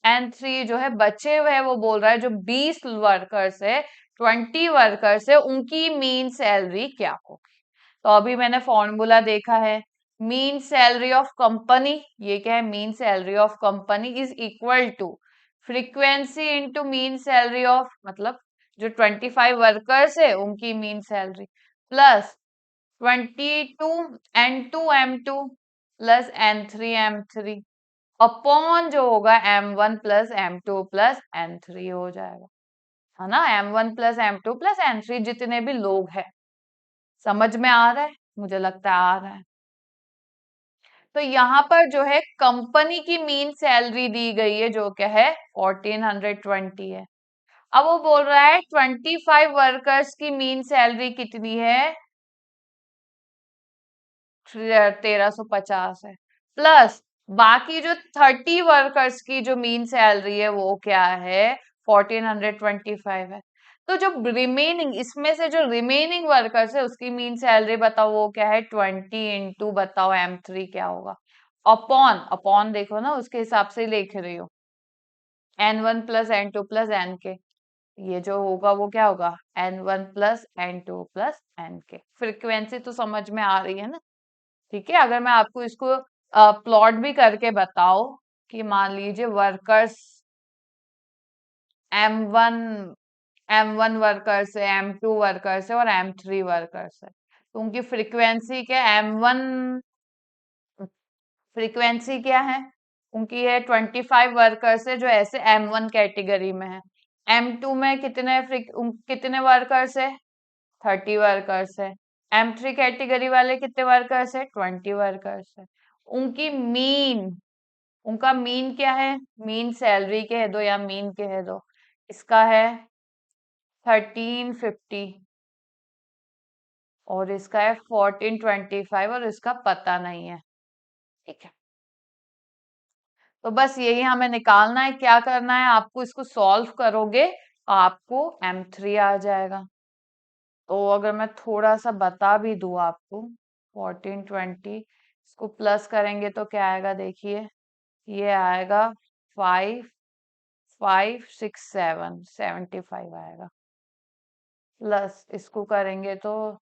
N3 जो है बचे हुए है, वो बोल रहा है जो 20 वर्कर्स है, 20 वर्कर्स है, उनकी मीन सैलरी क्या होगी। तो अभी मैंने फॉर्मूला देखा है, मीन सैलरी ऑफ कंपनी, ये क्या है, mean salary of company is equal to frequency into mean salary of, मतलब जो 25 वर्कर्स है उनकी mean salary, plus 22 N2 M2 plus N3 M3 upon जो होगा M1 plus M2 plus N3 हो जाएगा, है ना। M1 plus M2 plus N3 जितने भी लोग हैं। समझ में आ रहा है, मुझे लगता है आ रहा है। तो यहाँ पर जो है कंपनी की मीन सैलरी दी गई है जो क्या है 1420 है। अब वो बोल रहा है 25 वर्कर्स की मीन सैलरी कितनी है, 1350 है, प्लस बाकी जो 30 वर्कर्स की जो मीन सैलरी है वो क्या है 1425 है। तो जो रिमेनिंग, इसमें से जो रिमेनिंग वर्कर्स है उसकी मीन सैलरी बताओ वो क्या है, 20 इंटू बताओ M3 क्या होगा, अपॉन अपॉन देखो ना उसके हिसाब से लिख रही हो, N1 plus N2 plus N के, ये जो होगा वो क्या होगा, N1 plus N2 plus N के। फ्रीक्वेंसी तो समझ में आ रही है ना, ठीक है। अगर मैं आपको इसको प्लॉट भी करके बताओ कि मान लीजिए वर्कर्स M1 M1 वर्कर्स है, M2 वर्कर्स है और M3 वर्कर्स है, तो उनकी फ्रीक्वेंसी क्या है, M1 फ्रीक्वेंसी क्या है उनकी है 25 वर्कर्स है जो ऐसे M1 कैटेगरी में है। M2 में कितने वर्कर्स है, 30 वर्कर्स है। M3 कैटेगरी वाले कितने वर्कर्स है, 20 वर्कर्स है। उनकी मीन उनका मीन क्या है, मीन सैलरी कह दो या मीन कह दो, इसका है 1350 और इसका है 1425 और इसका पता नहीं है, ठीक है। तो बस यही हमें निकालना है, क्या करना है आपको, इसको सॉल्व करोगे आपको M3 आ जाएगा। तो अगर मैं थोड़ा सा बता भी दूं आपको, 1420 इसको प्लस करेंगे तो क्या आएगा, देखिए ये आएगा 5 5 6 7 75 आएगा, प्लस इसको करेंगे तो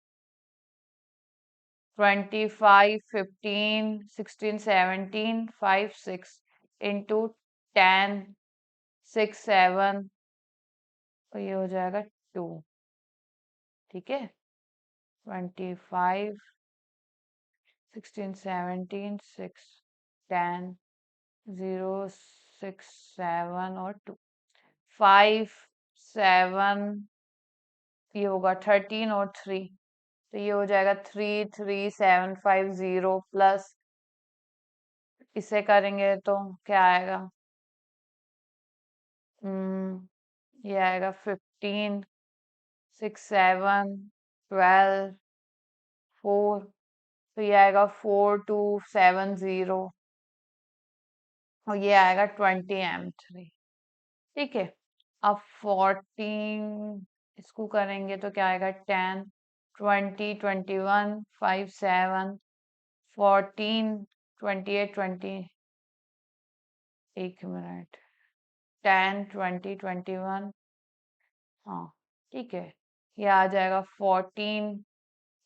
25 15 16 17 5 6 इंटू 10 6 7, तो ये हो जाएगा 2, ठीक है। 25 16 17 6 10 0 6 7 और 2 5 7, ये होगा 13 और 3, तो ये हो जाएगा 33750 प्लस इसे करेंगे तो क्या आएगा, ये आएगा 15 6 7 12 4, तो ये आएगा 4270 और ये आएगा 20 M3, ठीक है। अब 14 इसको करेंगे तो क्या आएगा, 10 20 21 5 7 14 28 20, एक मिनट, 10 20 21, हाँ ठीक है, ये आ जाएगा 14,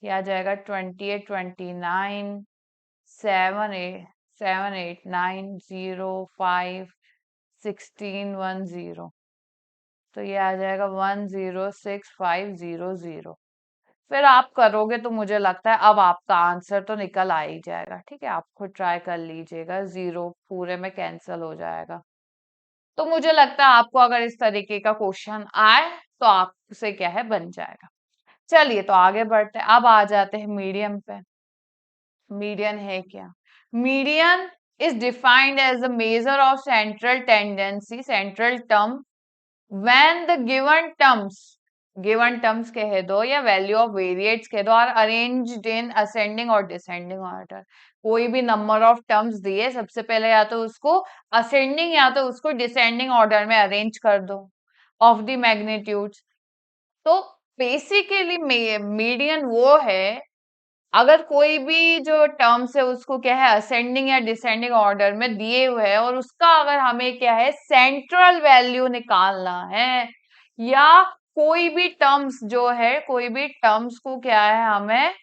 ये आ जाएगा 28 29 7 8 7 8 9 0 5 16 10, तो ये आ जाएगा 106500। फिर आप करोगे तो मुझे लगता है अब आपका आंसर तो निकल आ ही जाएगा, ठीक है। आप खुद ट्राई कर लीजिएगा, जीरो पूरे में कैंसिल हो जाएगा। तो मुझे लगता है आपको अगर इस तरीके का क्वेश्चन आए तो आपसे क्या है बन जाएगा। चलिए तो आगे बढ़ते हैं, अब आ जाते हैं मीडियम पे। मीडियन है क्या? Median is defined as a measure of central tendency, central term when the given terms कह दो या वैल्यू ऑफ वेरिएट्स कह दो आर अरेंज्ड इन असेंडिंग और डिसेंडिंग ऑर्डर। कोई भी नंबर ऑफ टर्म्स दिए, सबसे पहले या तो उसको असेंडिंग या तो उसको डिसेंडिंग ऑर्डर में अरेंज कर दो ऑफ द मैग्नीट्यूड्स। तो बेसिकली मीडियन वो है, अगर कोई भी जो टर्म्स है उसको क्या है असेंडिंग या डिसेंडिंग ऑर्डर में दिए हुए है और उसका अगर हमें क्या है सेंट्रल वैल्यू निकालना है, या कोई भी टर्म्स जो है कोई भी टर्म्स को क्या है हमें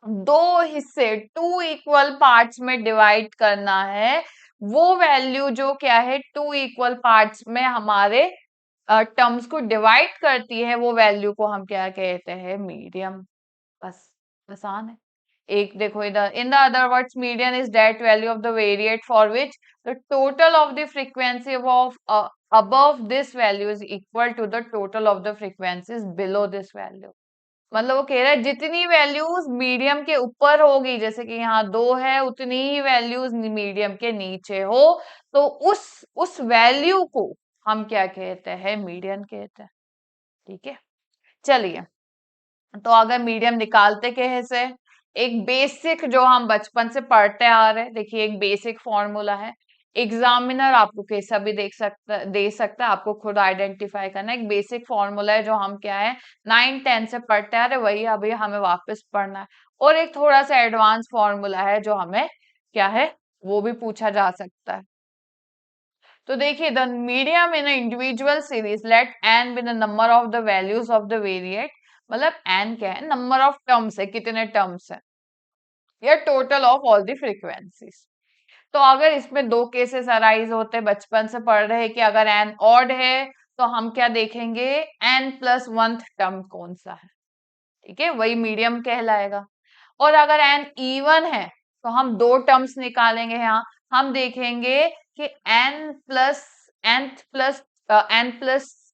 दो हिस्से टू इक्वल पार्ट्स में डिवाइड करना है, वो वैल्यू जो क्या है टू इक्वल पार्ट्स में हमारे टर्म्स को डिवाइड करती है, वो वैल्यू को हम क्या कहते हैं मीडियम। बस आसान है। एक देखो इधर, in the other words median is that value of the variate for which the total of the frequency of above this value is equal to the total of the frequencies below this value। मतलब वो कह रहा है जितनी values medium के ऊपर होगी, जैसे कि यहाँ 2 है, उतनी ही वैल्यूज मीडियम के नीचे हो, तो उस वैल्यू को हम क्या कहते हैं मीडियन कहते हैं। ठीक है, चलिए तो अगर मीडियम निकालते कैसे, एक बेसिक जो हम बचपन से पढ़ते आ रहे हैं, देखिए एक बेसिक फॉर्मूला है, एग्जामिनर आपको कैसा भी दे सकता है, आपको खुद आइडेंटिफाई करना है। एक बेसिक फॉर्मूला है जो हम क्या है 9-10 से पढ़ते आ रहे, वही अभी हमें वापस पढ़ना है। और एक थोड़ा सा एडवांस फॉर्मूला है जो हमें क्या है वो भी पूछा जा सकता है। तो देखिए the medium in individual series let N be the number of the values of the variate, मतलब एन क्या है नंबर ऑफ टर्म्स है, कितने टर्म्स है, या total of all the frequencies. तो अगर इसमें दो केसेस अराइज होते, बचपन से पढ़ रहे हैं कि अगर एन ऑड है तो हम क्या देखेंगे एन प्लस वन टर्म कौन सा है, ठीक है वही मीडियम कहलाएगा। और अगर एन इवन है तो हम दो टर्म्स निकालेंगे, यहाँ हम देखेंगे कि एन प्लस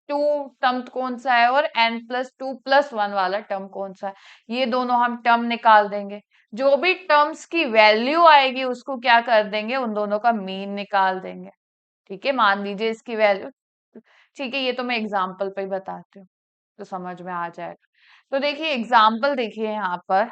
टू टर्म कौन सा है और N plus two plus one वाला टर्म कौन सा है, ये दोनों हम टर्म निकाल देंगे। जो भी टर्म्स की वैल्यू आएगी उसको क्या कर देंगे, उन दोनों का मीन निकाल देंगे। ठीक है, मान लीजिए इसकी वैल्यू, ठीक है ये तो मैं एग्जाम्पल पे ही बताती हूँ तो समझ में आ जाएगा। तो देखिए एग्जाम्पल देखिए यहाँ पर,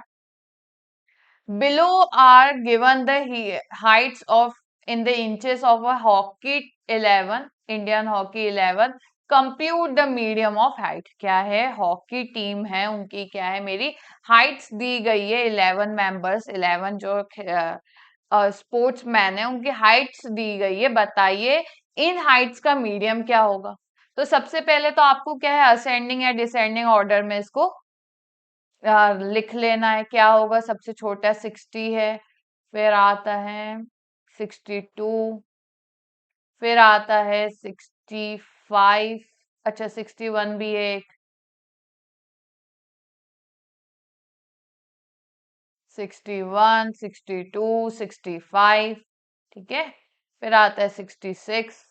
below are given the heights of in the inches of a hockey 11 Indian hockey 11, compute the medium of height। क्या है हॉकी टीम है उनकी क्या है मेरी हाइट्स दी गई है 11 मेंबर्स, 11 जो स्पोर्ट्स मैन है उनकी हाइट्स दी गई है, बताइए इन हाइट्स का मीडियम क्या होगा। तो सबसे पहले तो आपको क्या है असेंडिंग या डिसेंडिंग ऑर्डर में इसको लिख लेना है। क्या होगा, सबसे छोटा 60 है, फिर आता है 62, फिर आता है 65, अच्छा 61 भी है एक, 61, 62, 65, ठीक है। फिर आता है 66,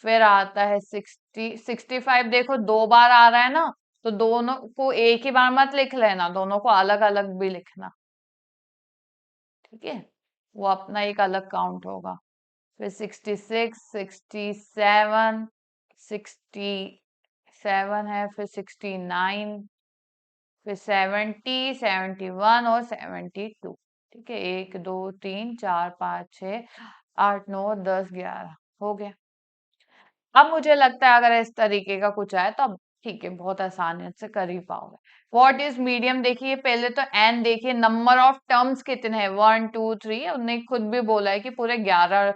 फिर आता है 65। देखो दो बार आ रहा है ना, तो दोनों को एक ही बार मत लिख लेना, दोनों को अलग अलग भी लिखना, ठीक है वो अपना एक अलग काउंट होगा। फिर 66, 67, 67 है, फिर 69, फिर 70, 71 और 72, ठीक है 1 2 3 4 5 6 8 9 10 11 हो गया। अब मुझे लगता है अगर इस तरीके का कुछ आए तो अब ठीक है बहुत आसानी से कर ही पाओगे। व्हाट इज मीडियम, देखिए पहले तो एन देखिए नंबर ऑफ टर्म्स कितने हैं 1 2 3, उन्होंने खुद भी बोला है कि पूरे 11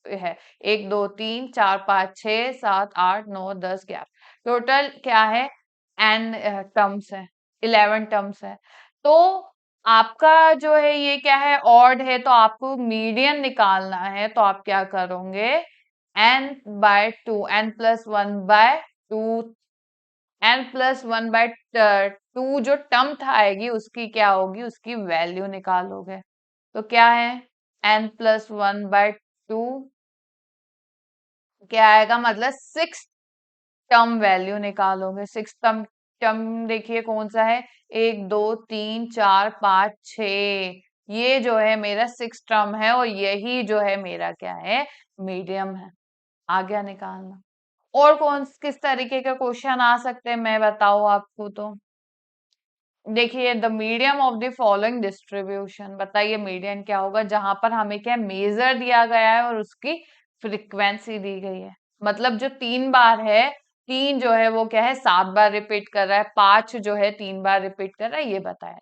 है, 1 2 3 4 5 6 7 8 9 10 11, टोटल क्या है एन टर्म्स है, 11 टर्म्स है। तो आपका जो है ये क्या है ऑड है, तो आपको मीडियन निकालना है, तो आप क्या करोगे n by two, n plus one by two, n plus one by two जो टर्म था आएगी उसकी क्या होगी, उसकी वैल्यू निकालोगे। तो क्या है n plus one by two क्या आएगा, मतलब सिक्स टर्म वैल्यू निकालोगे। सिक्स टर्म टर्म देखिए कौन सा है, 1 2 3 4 5 6, ये जो है मेरा सिक्स टर्म है और यही जो है मेरा क्या है, मीडियम है। आ गया निकालना। और कौन किस तरीके का क्वेश्चन आ सकते हैं मैं बताऊं आपको तो, देखिए the medium of the following distribution, बताइए मीडियन क्या होगा, जहां पर हमें क्या मेजर दिया गया है और उसकी फ्रीक्वेंसी दी गई है। मतलब जो 3 बार है, 3 जो है वो क्या है 7 बार रिपीट कर रहा है, 5 जो है 3 बार रिपीट कर रहा है, ये बताया।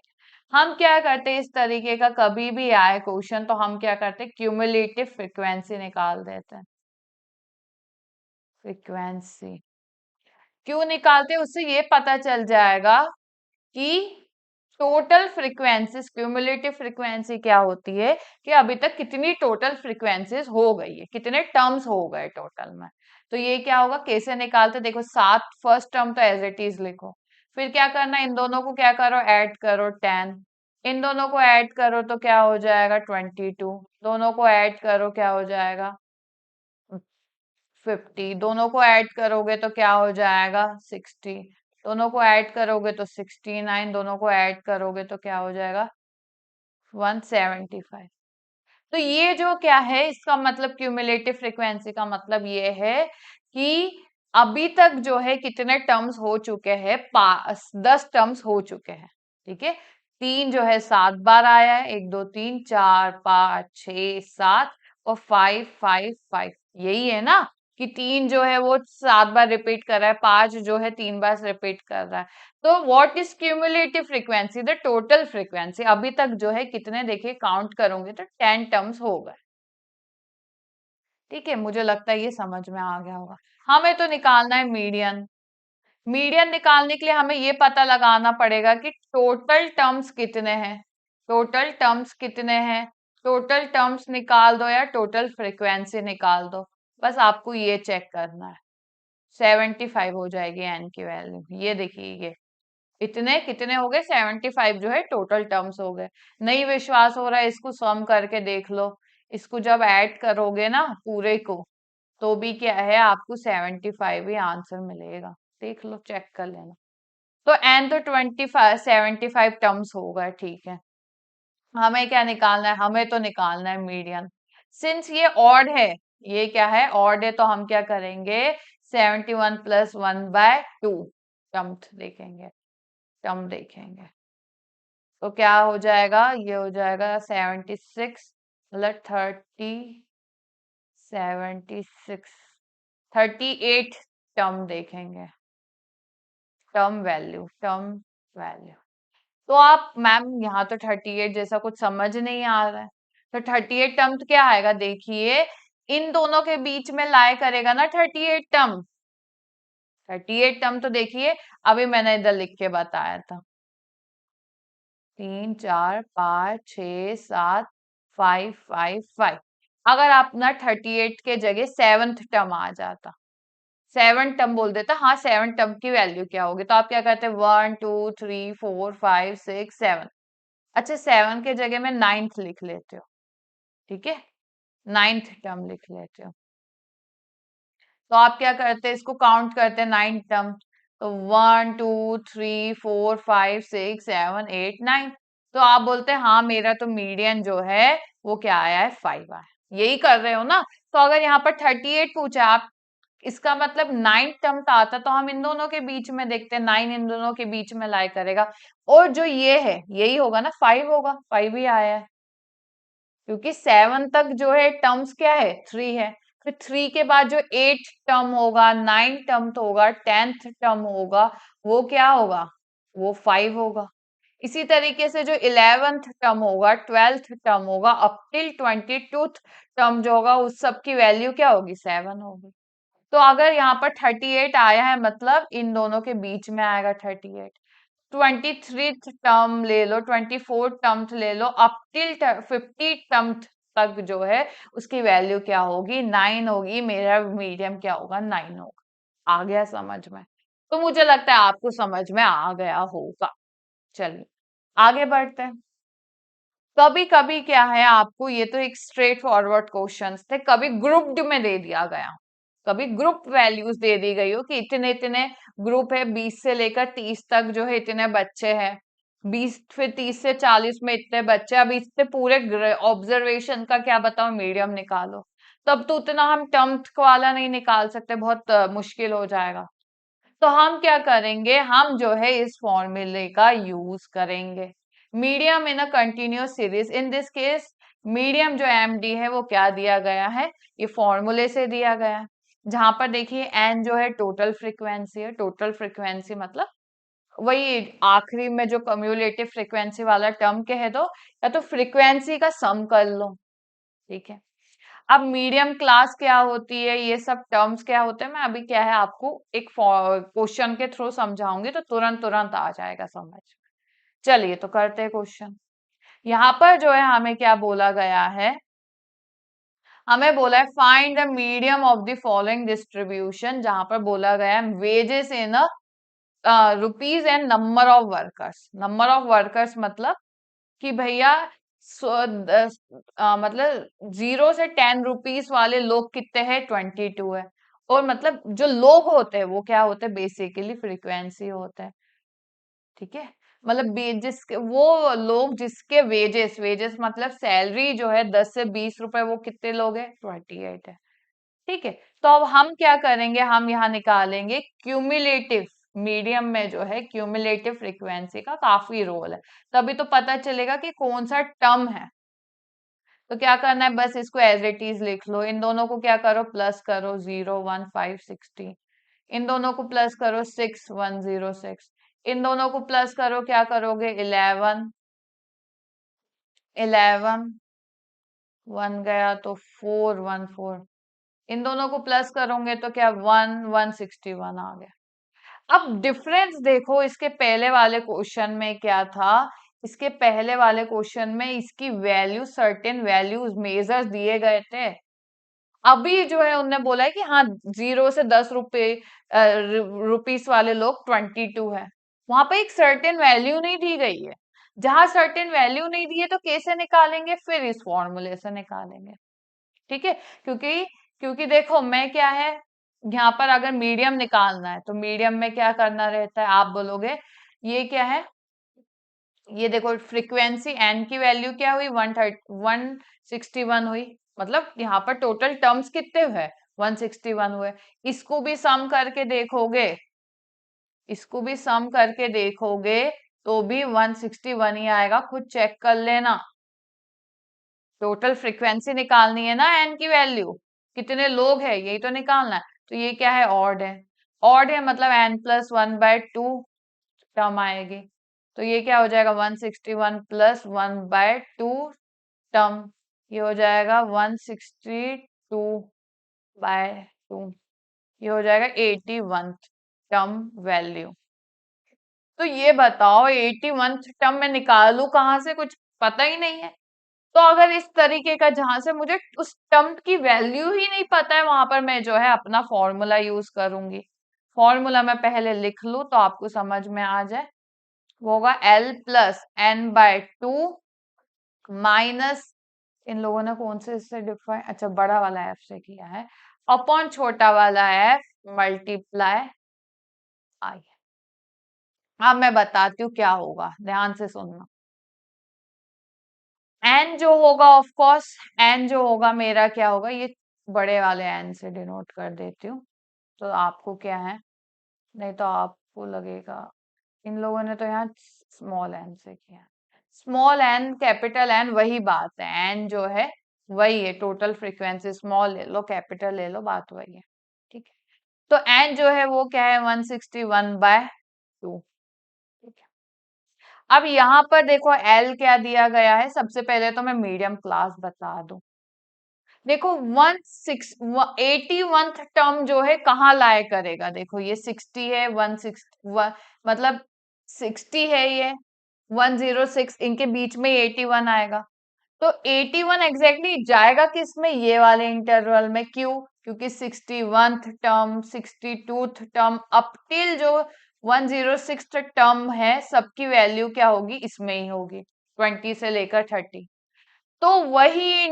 हम क्या करते हैं, इस तरीके का कभी भी आए क्वेश्चन तो हम क्या करते हैं, क्यूमुलेटिव फ्रीक्वेंसी निकाल देते हैं। फ्रीक्वेंसी क्यों निकालते हैं, उससे ये पता चल जाएगा कि टोटल फ्रीक्वेंसीज, क्यूमुलेटिव फ्रीक्वेंसी क्या होती है, कि अभी तक कितनी टोटल फ्रीक्वेंसीज हो गई है, कितने टर्म्स हो गए टोटल में। तो ये क्या होगा, कैसे निकालते, देखो 7 फर्स्ट टर्म तो एज इट इज लिखो, फिर क्या करना, इन दोनों को क्या करो, ऐड करो 10, इन दोनों को ऐड करो तो क्या हो जाएगा 22, दोनों को ऐड करो क्या हो जाएगा 50, दोनों को ऐड करोगे तो क्या हो जाएगा 60, दोनों को ऐड करोगे तो 69, दोनों को ऐड करोगे तो क्या हो जाएगा 175। तो ये जो क्या है, इसका मतलब क्यूमुलेटिव फ्रीक्वेंसी का मतलब ये है कि अभी तक जो है कितने टर्म्स हो चुके हैं, 10 टर्म्स हो चुके हैं। ठीक है, 3 जो है 7 बार आया है, 1 2 3 4 5 6 7, और 5 5 5, यही है ना, कि 3 जो है वो 7 बार रिपीट कर रहा है, 5 जो है 3 बार रिपीट कर रहा है। तो what is cumulative frequency, the total frequency, अभी तक जो है कितने, देखिए काउंट करोगे तो 10 टर्म्स हो गए। ठीक है, मुझे लगता है ये समझ में आ गया होगा। हमें तो निकालना है मीडियन। मीडियन निकालने के लिए हमें ये पता लगाना पड़ेगा कि टोटल टर्म्स कितने हैं, टोटल टर्म्स कितने हैं, टोटल टर्म्स निकाल दो या टोटल फ्रीक्वेंसी निकाल दो, बस आपको ये चेक करना है। 75 हो जाएगी एन की वैल्यू, ये देखिए, ये इतने कितने हो गए, 75 जो है टोटल टर्म्स हो गए। नहीं विश्वास हो रहा है, इसको सम करके देख लो, इसको जब ऐड करोगे ना पूरे को, तो भी क्या है आपको 75 ही आंसर मिलेगा। देख लो, चेक कर लेना। तो एन तो 75 टर्म्स हो गए, ठीक है। हमें क्या निकालना है, हमें तो निकालना है मीडियन। सिंस ये ऑड है, ये क्या है ऑड है, तो हम क्या करेंगे, 71 + 1/2 टर्म देखेंगे, टर्म देखेंगे। तो क्या हो जाएगा, ये हो जाएगा 76 मतलब 76 38 टर्म देखेंगे, टर्म वैल्यू। तो आप मैम यहाँ तो 38 जैसा कुछ समझ नहीं आ रहा है, तो 38 टर्म तो क्या आएगा, देखिए इन दोनों के बीच में लाई करेगा ना 38 टर्म। 38 टर्म तो देखिए अभी मैंने इधर लिख के बताया था, 3 4 5 6 7 5 5 5। अगर आप ना 38 के जगह 7th टर्म आ जाता, 7 टर्म बोल देता, हाँ 7 टर्म की वैल्यू क्या होगी, तो आप क्या कहते हैं 1 2 3 4 5 6 7। अच्छा 7 के जगह में 9th लिख लेते हो, ठीक है, 9th टर्म लिख लेते हो। तो आप क्या करते हैं, इसको काउंट करते हैं 9 टर्म, तो 1 2 3 4 5 6 7 8 9। तो आप बोलते हैं हाँ मेरा तो मीडियन जो है वो क्या आया है 5 आया है। यही कर रहे हो ना। तो अगर यहाँ पर 38 पूछा आप, इसका मतलब 9 टर्म तो आता, तो हम इन दोनों के बीच में देखते हैं, 9 इन दोनों के बीच में लाई करेगा, और जो ये है यही होगा ना, 5 होगा, 5 ही आया है, क्योंकि 7 तक जो है टर्म्स क्या है 3 है। फिर 3 के बाद जो 8 टर्म होगा, 9 टर्म तो होगा, 10th टर्म होगा, वो क्या होगा, वो 5 होगा। इसी तरीके से जो 11th टर्म होगा, 12th टर्म होगा, अप टिल 22th टर्म जो होगा, उस सब की वैल्यू क्या होगी 7 होगी। तो अगर यहाँ पर 38 आया है, मतलब इन दोनों के बीच में आएगा 38। 23 टर्म ले लो, 24 टर्म ले लो, अप टिल 50 टर्म तक जो है उसकी वैल्यू क्या होगी 9 होगी, मेरा मीडियम क्या होगा 9 होगा। आ गया समझ में, तो मुझे लगता है आपको समझ में आ गया होगा। चलिए आगे बढ़ते हैं। कभी कभी क्या है आपको, ये तो एक स्ट्रेट फॉरवर्ड क्वेश्चंस थे, कभी ग्रुप्ड में दे दिया गया, कभी ग्रुप वैल्यूज दे दी गई हो कि इतने इतने ग्रुप है, 20 से लेकर 30 तक जो है इतने बच्चे हैं, 20 फिर 30 से 40 में इतने बच्चे, अब इससे पूरे ऑब्जर्वेशन का क्या बताओ मीडियम निकालो, तब तो उतना हम टर्म्थ वाला नहीं निकाल सकते, बहुत मुश्किल हो जाएगा। तो हम क्या करेंगे, हम जो है इस फॉर्मूले का यूज करेंगे। Medium in a continuous series, in this case medium जो एमडी है वो क्या दिया गया है, ये फॉर्मूले से दिया गया है। जहां पर देखिए एन जो है टोटल फ्रीक्वेंसी है, टोटल फ्रीक्वेंसी मतलब वही आखिरी में जो कम्युलेटिव फ्रीक्वेंसी वाला टर्म कह दो, या तो फ्रीक्वेंसी का सम कर लो, ठीक है। अब मीडियम क्लास क्या होती है, ये सब टर्म्स क्या होते हैं, मैं अभी क्या है आपको एक क्वेश्चन के थ्रू समझाऊंगी तो तुरंत तुरंत आ जाएगा समझ। चलिए तो करते हैं क्वेश्चन। यहाँ पर जो है हमें क्या बोला गया है, हमें बोला है find the medium of the following distribution, जहां पर बोला गया है wages in rupees and number of workers. Number of workers मतलब कि भैया मतलब 0 से 10 रुपीज वाले लोग कितने हैं, 22 है। और मतलब जो लोग होते हैं वो क्या होते हैं, बेसिकली फ्रीक्वेंसी होता है, ठीक है। मतलब जिसके वो लोग जिसके वेजेस, वेजेस मतलब सैलरी जो है 10 से 20 रुपए, वो कितने लोग हैं, 28 है, ठीक है। तो अब हम क्या करेंगे, हम यहाँ निकालेंगे क्यूमुलेटिव, मीडियम में जो है क्यूमुलेटिव फ्रीक्वेंसी का काफी रोल है, तभी तो पता चलेगा कि कौन सा टर्म है। तो क्या करना है, बस इसको एज इट इज लिख लो, इन दोनों को क्या करो प्लस करो, 0 1 5 60, इन दोनों को प्लस करो 6 1 0 6, इन दोनों को प्लस करो क्या करोगे 11 11, 1 गया तो 4 1 4, इन दोनों को प्लस करोगे तो क्या 1 161 आ गया। अब डिफरेंस देखो, इसके पहले वाले क्वेश्चन में क्या था, इसके पहले वाले क्वेश्चन में इसकी वैल्यू, सर्टेन वैल्यूज मेजर्स दिए गए थे। अभी जो है उन्होंने बोला है कि हाँ 0 से 10 रुपए रुपीस वाले लोग 22 है, वहां पे एक सर्टेन वैल्यू नहीं दी गई है। जहां सर्टेन वैल्यू नहीं दी है तो कैसे निकालेंगे, फिर इस फॉर्मूले से निकालेंगे, ठीक है। क्योंकि क्योंकि देखो मैं क्या है, यहाँ पर अगर मीडियम निकालना है तो मीडियम में क्या करना रहता है, आप बोलोगे ये क्या है, ये देखो फ्रीक्वेंसी एन की वैल्यू क्या हुई, 161 हुई, मतलब यहाँ पर टोटल टर्म्स कितने हुए, 161 हुए। इसको भी सम करके देखोगे, इसको भी सम करके देखोगे तो भी 161 ही आएगा, खुद चेक कर लेना। टोटल फ्रीक्वेंसी निकालनी है ना, एन की वैल्यू कितने लोग है यही तो निकालना है। तो ये क्या है, ऑड है, ऑड है मतलब n+1/2 टर्म आएगी। तो ये क्या हो जाएगा, 161 + 1/2 टर्म, ये हो जाएगा 162/2, ये हो जाएगा 81 टर्म वैल्यू। तो ये बताओ 81 टर्म में निकालू कहाँ से, कुछ पता ही नहीं है। तो अगर इस तरीके का, जहां से मुझे उस टर्म की वैल्यू ही नहीं पता है, वहां पर मैं जो है अपना फॉर्मूला यूज करूंगी। फॉर्मूला मैं पहले लिख लू तो आपको समझ में आ जाए, वो होगा L+n/2 माइनस, इन लोगों ने कौन से इससे डिफाइन, अच्छा बड़ा वाला एफ से किया है, अपॉन छोटा वाला एफ मल्टीप्लाई आई। अब मैं बताती हूँ क्या होगा, ध्यान से सुनना। एन जो होगा, ऑफ कोर्स एन जो होगा मेरा क्या होगा, ये बड़े वाले एन से डिनोट कर देती हूँ, तो आपको क्या है, नहीं तो आपको लगेगा इन लोगों ने तो यहाँ स्मॉल एन से किया, स्मॉल एन कैपिटल एन वही बात है, एन जो है वही है, टोटल फ्रीक्वेंसी स्मॉल ले लो कैपिटल ले लो, बात वही है, ठीक है। तो एन जो है वो क्या है, 161/2, ठीक है। अब यहाँ पर देखो एल क्या दिया गया है, सबसे पहले तो मैं मीडियम क्लास बता दूं। देखो 81 टर्म जो है कहाँ लाए करेगा, देखो ये 60 है, 160 मतलब 60 है, ये 106, इनके बीच में 81 आएगा। तो 81 एग्जैक्टली जाएगा किस में, ये वाले इंटरवल में, क्यों, क्योंकि 61 टर्म 62 टर्म अप टिल जो 106 टर्म है, सबकी वैल्यू क्या होगी, इसमें ही होगी, 20 से लेकर 30। तो वही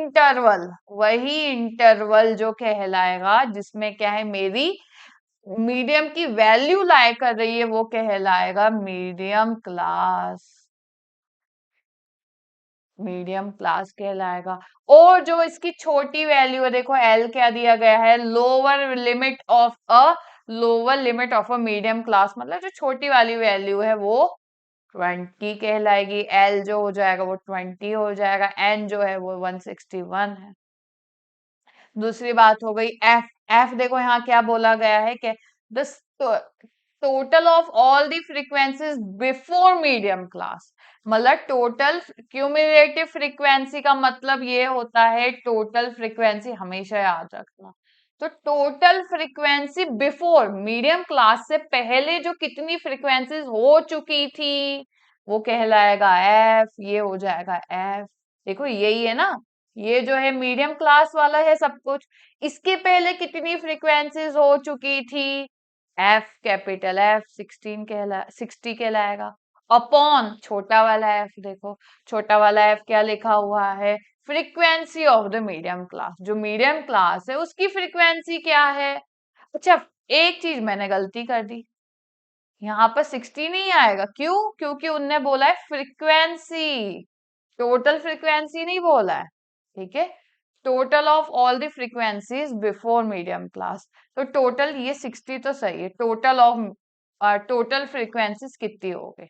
इंटरवल जो कहलाएगा जिसमें क्या है, मेरी मीडियम की वैल्यू लाई कर रही है, वो कहलाएगा मीडियम क्लास। मीडियम क्लास कहलाएगा। और जो इसकी छोटी वैल्यू है, देखो एल क्या दिया गया है, lower limit of a medium class, मतलब जो छोटी वाली वैल्यू है वो 20 कहलाएगी। एल जो हो जाएगा वो 20 हो जाएगा। एन जो है वो 161 है। दूसरी बात हो गई एफ। एफ देखो यहाँ क्या बोला गया है कि the total of all the frequencies before medium class, मतलब टोटल क्यूमुलेटिव फ्रीक्वेंसी का मतलब ये होता है, टोटल फ्रीक्वेंसी हमेशा याद रखना। तो total frequency before medium class से पहले जो कितनी फ्रीक्वेंसीज हो चुकी थी वो कहलाएगा एफ। ये हो जाएगा एफ। देखो यही है ना, ये जो है मीडियम क्लास वाला है सब कुछ। इसके पहले कितनी फ्रीक्वेंसीज हो चुकी थी, एफ कैपिटल एफ 60 कहलाएगा। अपॉन छोटा वाला एफ, देखो छोटा वाला एफ क्या लिखा हुआ है, frequency of the medium class. जो मीडियम क्लास है उसकी फ्रीक्वेंसी क्या है। अच्छा, एक चीज मैंने गलती कर दी, यहाँ पर 60 नहीं आएगा। क्यों? क्योंकि उनने बोला है फ्रीक्वेंसी, टोटल फ्रीक्वेंसी नहीं बोला है। ठीक है, total of all the frequencies before medium class. तो टोटल ये 60 तो सही है, टोटल फ्रीक्वेंसीज कितनी हो गई।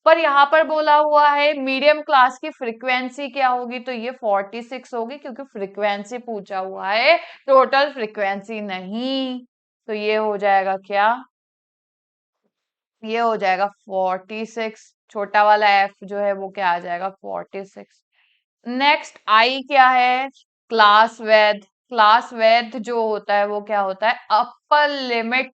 पर यहाँ पर बोला हुआ है मीडियम क्लास की फ्रीक्वेंसी क्या होगी, तो ये 46 होगी, क्योंकि फ्रीक्वेंसी पूछा हुआ है, टोटल फ्रीक्वेंसी नहीं। तो ये हो जाएगा क्या, ये हो जाएगा 46। छोटा वाला एफ जो है वो क्या आ जाएगा, 46। नेक्स्ट आई क्या है, क्लास वेध। क्लास वेध जो होता है वो क्या होता है, upper limit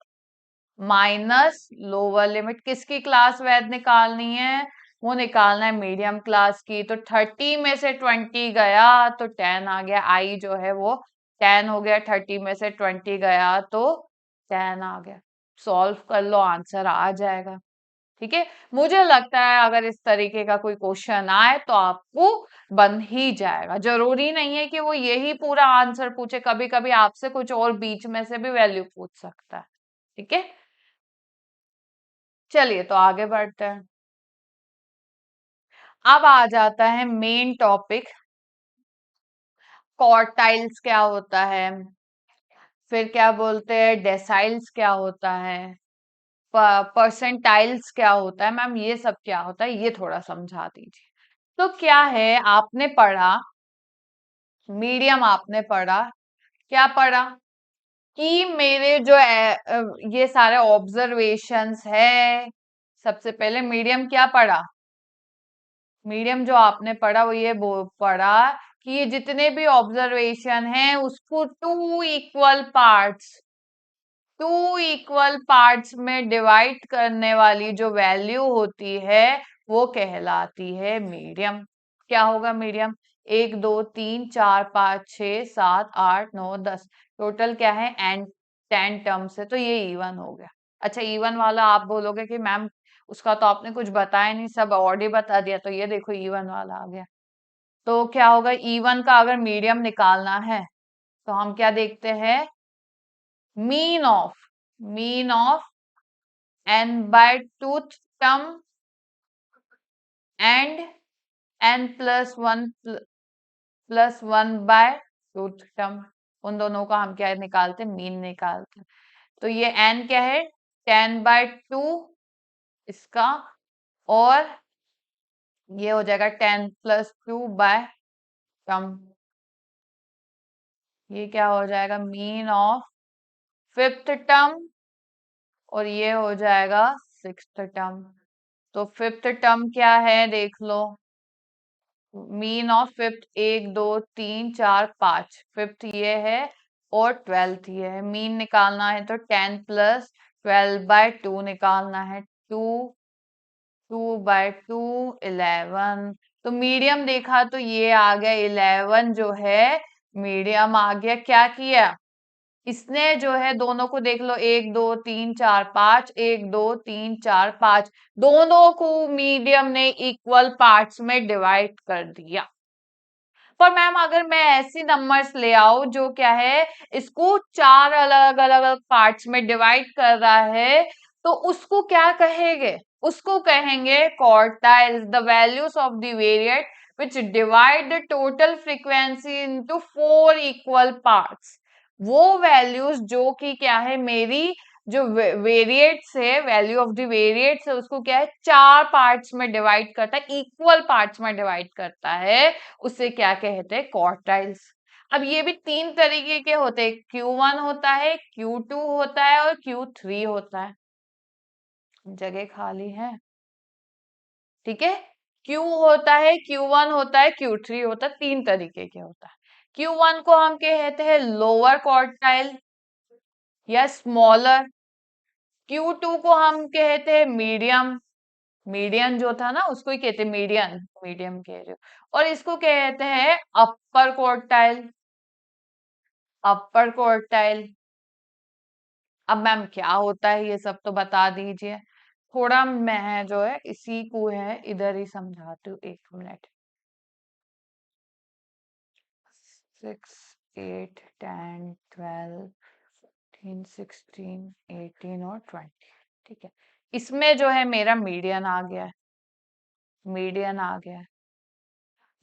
minus lower limit. किसकी क्लास वेध निकालनी है, वो निकालना है मीडियम क्लास की। तो 30 में से 20 गया तो 10 आ गया। आई जो है वो 10 हो गया, 30 में से 20 गया तो 10 आ गया। सॉल्व कर लो, आंसर आ जाएगा। ठीक है, मुझे लगता है अगर इस तरीके का कोई क्वेश्चन आए तो आपको बन ही जाएगा। जरूरी नहीं है कि वो यही पूरा आंसर पूछे, कभी कभी आपसे कुछ और बीच में से भी वैल्यू पूछ सकता है। ठीक है, चलिए तो आगे बढ़ते हैं। अब आ जाता है मेन टॉपिक, क्वार्टाइल्स क्या होता है, फिर क्या बोलते हैं डेसाइल्स क्या होता है, परसेंटाइल्स क्या होता है। मैम ये सब क्या होता है, ये थोड़ा समझा दीजिए। तो क्या है, आपने पढ़ा, मीडियम आपने पढ़ा, क्या पढ़ा कि मेरे जो ये सारे ऑब्जर्वेशंस है। सबसे पहले मीडियम क्या पढ़ा, मीडियम जो आपने पढ़ा वो ये पढ़ा कि ये जितने भी ऑब्जर्वेशन हैं उसको टू इक्वल पार्ट्स में डिवाइड करने वाली जो वैल्यू होती है वो कहलाती है मीडियम। क्या होगा मीडियम, 1 2 3 4 5 6 7 8 9 10, टोटल क्या है एंड 10 टर्म्स है, तो ये इवन हो गया। अच्छा, इवन वाला आप बोलोगे कि मैम उसका तो आपने कुछ बताया नहीं, सब ऑड ही बता दिया, तो ये देखो इवन वाला आ गया। तो क्या होगा, इवन का अगर मीडियम निकालना है तो हम क्या देखते हैं, mean of n by tooth term and n+1 by tooth term, उन दोनों का हम क्या निकालते हैं, मीन निकालते हैं। तो ये n क्या है, 10/2 इसका, और ये हो जाएगा 10+2 by टर्म। ये क्या हो जाएगा, मीन ऑफ 5th टर्म, और ये हो जाएगा 6th टर्म। तो 5th टर्म क्या है देख लो, मीन ऑफ 5th 1 2 3 4 5, 5th ये है और 12th ये है। मीन निकालना है तो 10+12/2 निकालना है, 2 2/2 11। तो मीडियम देखा तो ये आ गया 11 जो है मीडियम आ गया। क्या किया इसने जो है, दोनों को देख लो, 1 2 3 4 5, 1 2 3 4 5, दोनों को मीडियम ने इक्वल पार्ट्स में डिवाइड कर दिया। पर मैम अगर मैं ऐसी नंबर्स ले आऊं जो क्या है, इसको 4 अलग अलग पार्ट्स में डिवाइड कर रहा है, तो उसको क्या कहेंगे? उसको कहेंगे quartiles, the values of the variate which divide the total frequency into 4 equal parts। वो वैल्यूज जो कि क्या है, मेरी जो वेरिएट्स है, वैल्यू ऑफ द वेरिएट्स है, उसको क्या है 4 पार्ट्स में डिवाइड करता है, इक्वल पार्ट्स में डिवाइड करता है, उसे क्या कहते हैं? क्वार्टाइल्स। अब ये भी 3 तरीके के होते हैं, Q1 होता है, Q2 होता है और Q3 होता है। जगह खाली है, ठीक है। Q होता है, Q1 होता है, Q3 होता है, 3 तरीके के होता है। Q1 को हम कहते हैं लोअर क्वार्टाइल या स्मॉलर। Q2 को हम कहते हैं मीडियम, मीडियन जो था ना उसको ही कहते हैं मीडियन, मीडियम कह रहे हो। और इसको कहते हैं अपर क्वार्टाइल, अपर क्वार्टाइल। अब मैम क्या होता है ये सब तो बता दीजिए। थोड़ा मैं जो है इसी को है इधर ही समझाती हूँ, 1 मिनट। 6, 8, 10, 12, 13, 16, 18 और 20, ठीक है। इसमें जो है मेरा मीडियन आ गया है, मीडियन आ गया है।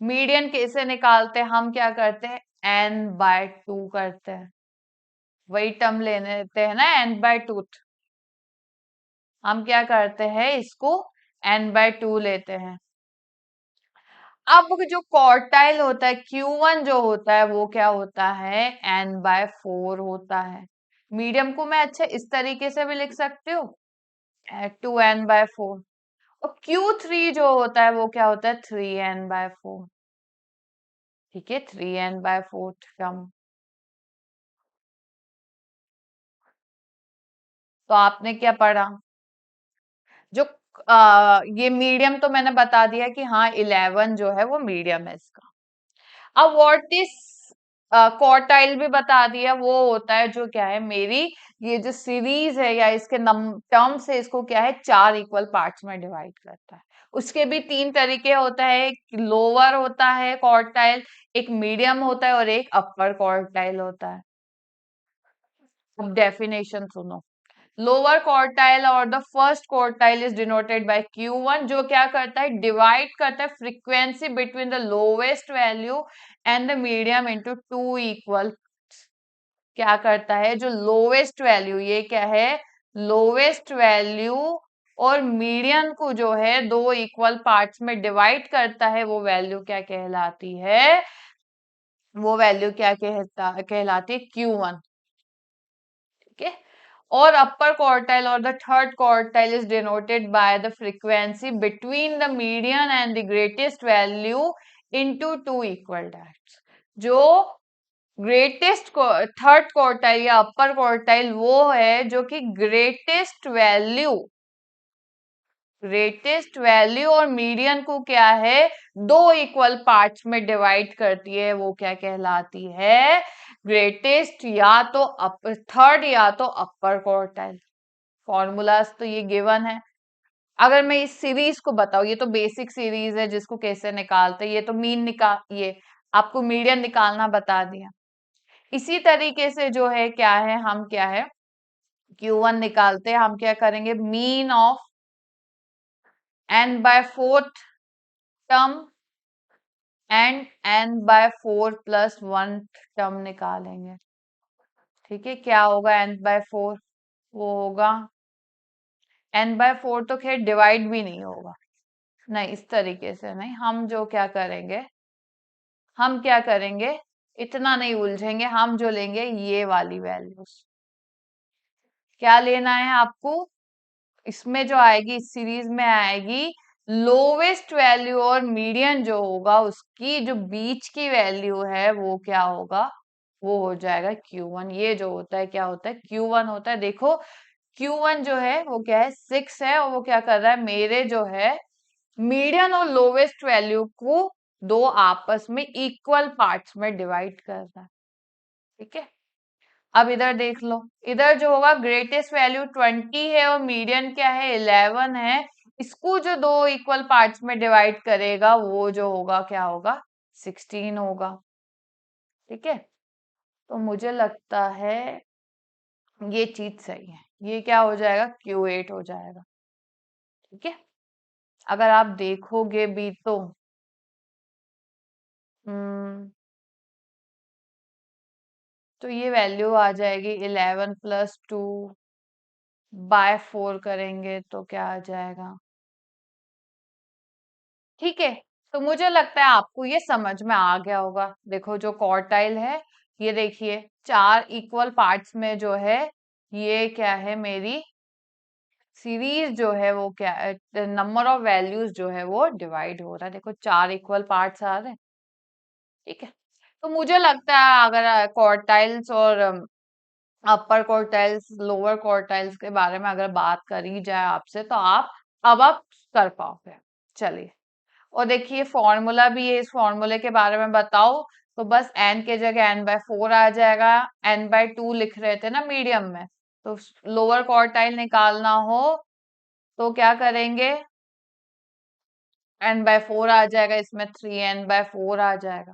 मीडियन कैसे निकालते हैं? हम क्या करते हैं, n/2 करते हैं। वही टर्म ले लेते हैं ना, n/2। हम क्या करते हैं, इसको n/2 लेते हैं। अब जो क्वार्टाइल होता है, Q1 जो होता है वो क्या होता है, n/4 होता है। मीडियम को मैं अच्छा इस तरीके से भी लिख सकती हूँ, 2n/4। और Q3 जो होता है वो क्या होता है, 3n/4, ठीक है, 3n/4 टर्म। तो आपने क्या पढ़ा? जो ये मीडियम तो मैंने बता दिया कि हाँ 11 जो है वो मीडियम है इसका। अब व्हाट इज क्वार्टाइल भी बता दिया, वो होता है जो क्या है, मेरी ये जो सीरीज है या इसके टर्म्स है, इसको क्या है 4 इक्वल पार्ट्स में डिवाइड करता है। उसके भी 3 तरीके होता है, एक लोअर होता है क्वार्टाइल, एक मीडियम होता है और एक अपर क्वार्टाइल होता है। अब डेफिनेशन सुनो। लोअर क्वार्टाइल और the first quartile is denoted by Q1, जो क्या करता है, डिवाइड करता है frequency between the lowest value and the medium into 2 equal. क्या करता है, जो लोवेस्ट वैल्यू, ये क्या है, लोवेस्ट वैल्यू और मीडियन को जो है 2 इक्वल पार्ट्स में डिवाइड करता है, वो वैल्यू क्या कहलाती है, वो वैल्यू क्या कहलाती है, Q1, ठीक है। और अपर क्वार्टाइल और the third quartile is denoted by the frequency between the median and the greatest value into 2 equal that's. जो ग्रेटेस्ट थर्ड क्वार्टाइल या अपर क्वार्टाइल वो है जो कि ग्रेटेस्ट वैल्यू और मीडियन को क्या है, 2 इक्वल पार्ट्स में डिवाइड करती है, वो क्या कहलाती है, ग्रेटेस्ट या तो थर्ड या तो अपर क्वार्टाइल। फॉर्मूलाज तो ये गिवन है। अगर मैं इस सीरीज को बताऊं, ये तो बेसिक सीरीज है जिसको कैसे निकालते हैं, ये तो मीन निकाल, ये आपको मीडियन निकालना बता दिया। इसी तरीके से जो है क्या है, हम क्या है Q1 निकालते हैं, हम क्या करेंगे, mean of n/4 term and n/4 plus 1 term निकालेंगे, ठीक है। क्या होगा n/4, वो होगा n/4 तो खैर डिवाइड भी नहीं होगा, नहीं इस तरीके से नहीं। हम जो क्या करेंगे, हम क्या करेंगे, इतना नहीं उलझेंगे, हम जो लेंगे ये वाली वैल्यूज। क्या लेना है आपको, इसमें जो आएगी, इस सीरीज में आएगी लोवेस्ट वैल्यू और मीडियन जो होगा उसकी जो बीच की वैल्यू है वो क्या होगा, वो हो जाएगा Q1। ये जो होता है क्या होता है, Q1 होता है। देखो Q1 जो है वो क्या है, 6 है, और वो क्या कर रहा है, मेरे जो है मीडियन और लोवेस्ट वैल्यू को 2 आपस में इक्वल पार्ट्स में डिवाइड कर रहा है, ठीक है। अब इधर देख लो, इधर जो होगा ग्रेटेस्ट वैल्यू 20 है और मीडियन क्या है, 11 है। इसको जो 2 इक्वल पार्ट्स में डिवाइड करेगा वो जो होगा क्या होगा, 16 होगा। ठीक है, तो मुझे लगता है ये चीज सही है, ये क्या हो जाएगा, Q8 हो जाएगा। ठीक है, अगर आप देखोगे भी तो ये वैल्यू आ जाएगी 11 + 2 बाय 4 करेंगे तो क्या आ जाएगा। ठीक है, तो मुझे लगता है आपको ये समझ में आ गया होगा। देखो जो क्वार्टाइल है, ये देखिए 4 इक्वल पार्ट्स में जो है, ये क्या है, मेरी सीरीज जो है वो क्या है, नंबर ऑफ वैल्यूज जो है वो डिवाइड हो रहा है। देखो 4 इक्वल पार्ट्स आ रहे हैं। ठीक है, तो मुझे लगता है अगर क्वार्टाइल्स और अपर क्वार्टाइल्स लोअर क्वार्टाइल्स के बारे में अगर बात करी जाए आपसे, तो आप कर पाओगे। चलिए, और देखिए फॉर्मूला भी है, इस फॉर्मूले के बारे में बताओ। तो बस n के जगह n/4 आ जाएगा, n/2 लिख रहे थे ना मीडियम में, तो लोअर क्वार्टाइल निकालना हो तो क्या करेंगे, n/4 आ जाएगा, इसमें 3n/4 आ जाएगा।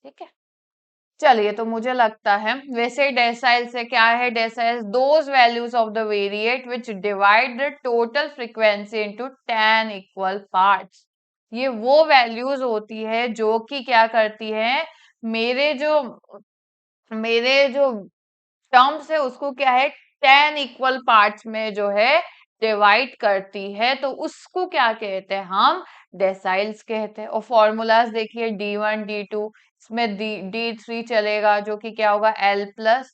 ठीक है, चलिए, तो मुझे लगता है वैसे डेसाइल से क्या है, decyl those values of the variate which divide the total frequency into 10 equal parts. ये वो वैल्यूज होती है जो कि क्या करती है, मेरे जो मेरे जो टर्म्स है उसको क्या है, 10 इक्वल पार्ट्स में जो है डिवाइड करती है, तो उसको क्या कहते हैं, हम डेसाइल्स कहते हैं। और फॉर्मूलाज देखिए D1 D2, इसमें D3 चलेगा, जो कि क्या होगा, L प्लस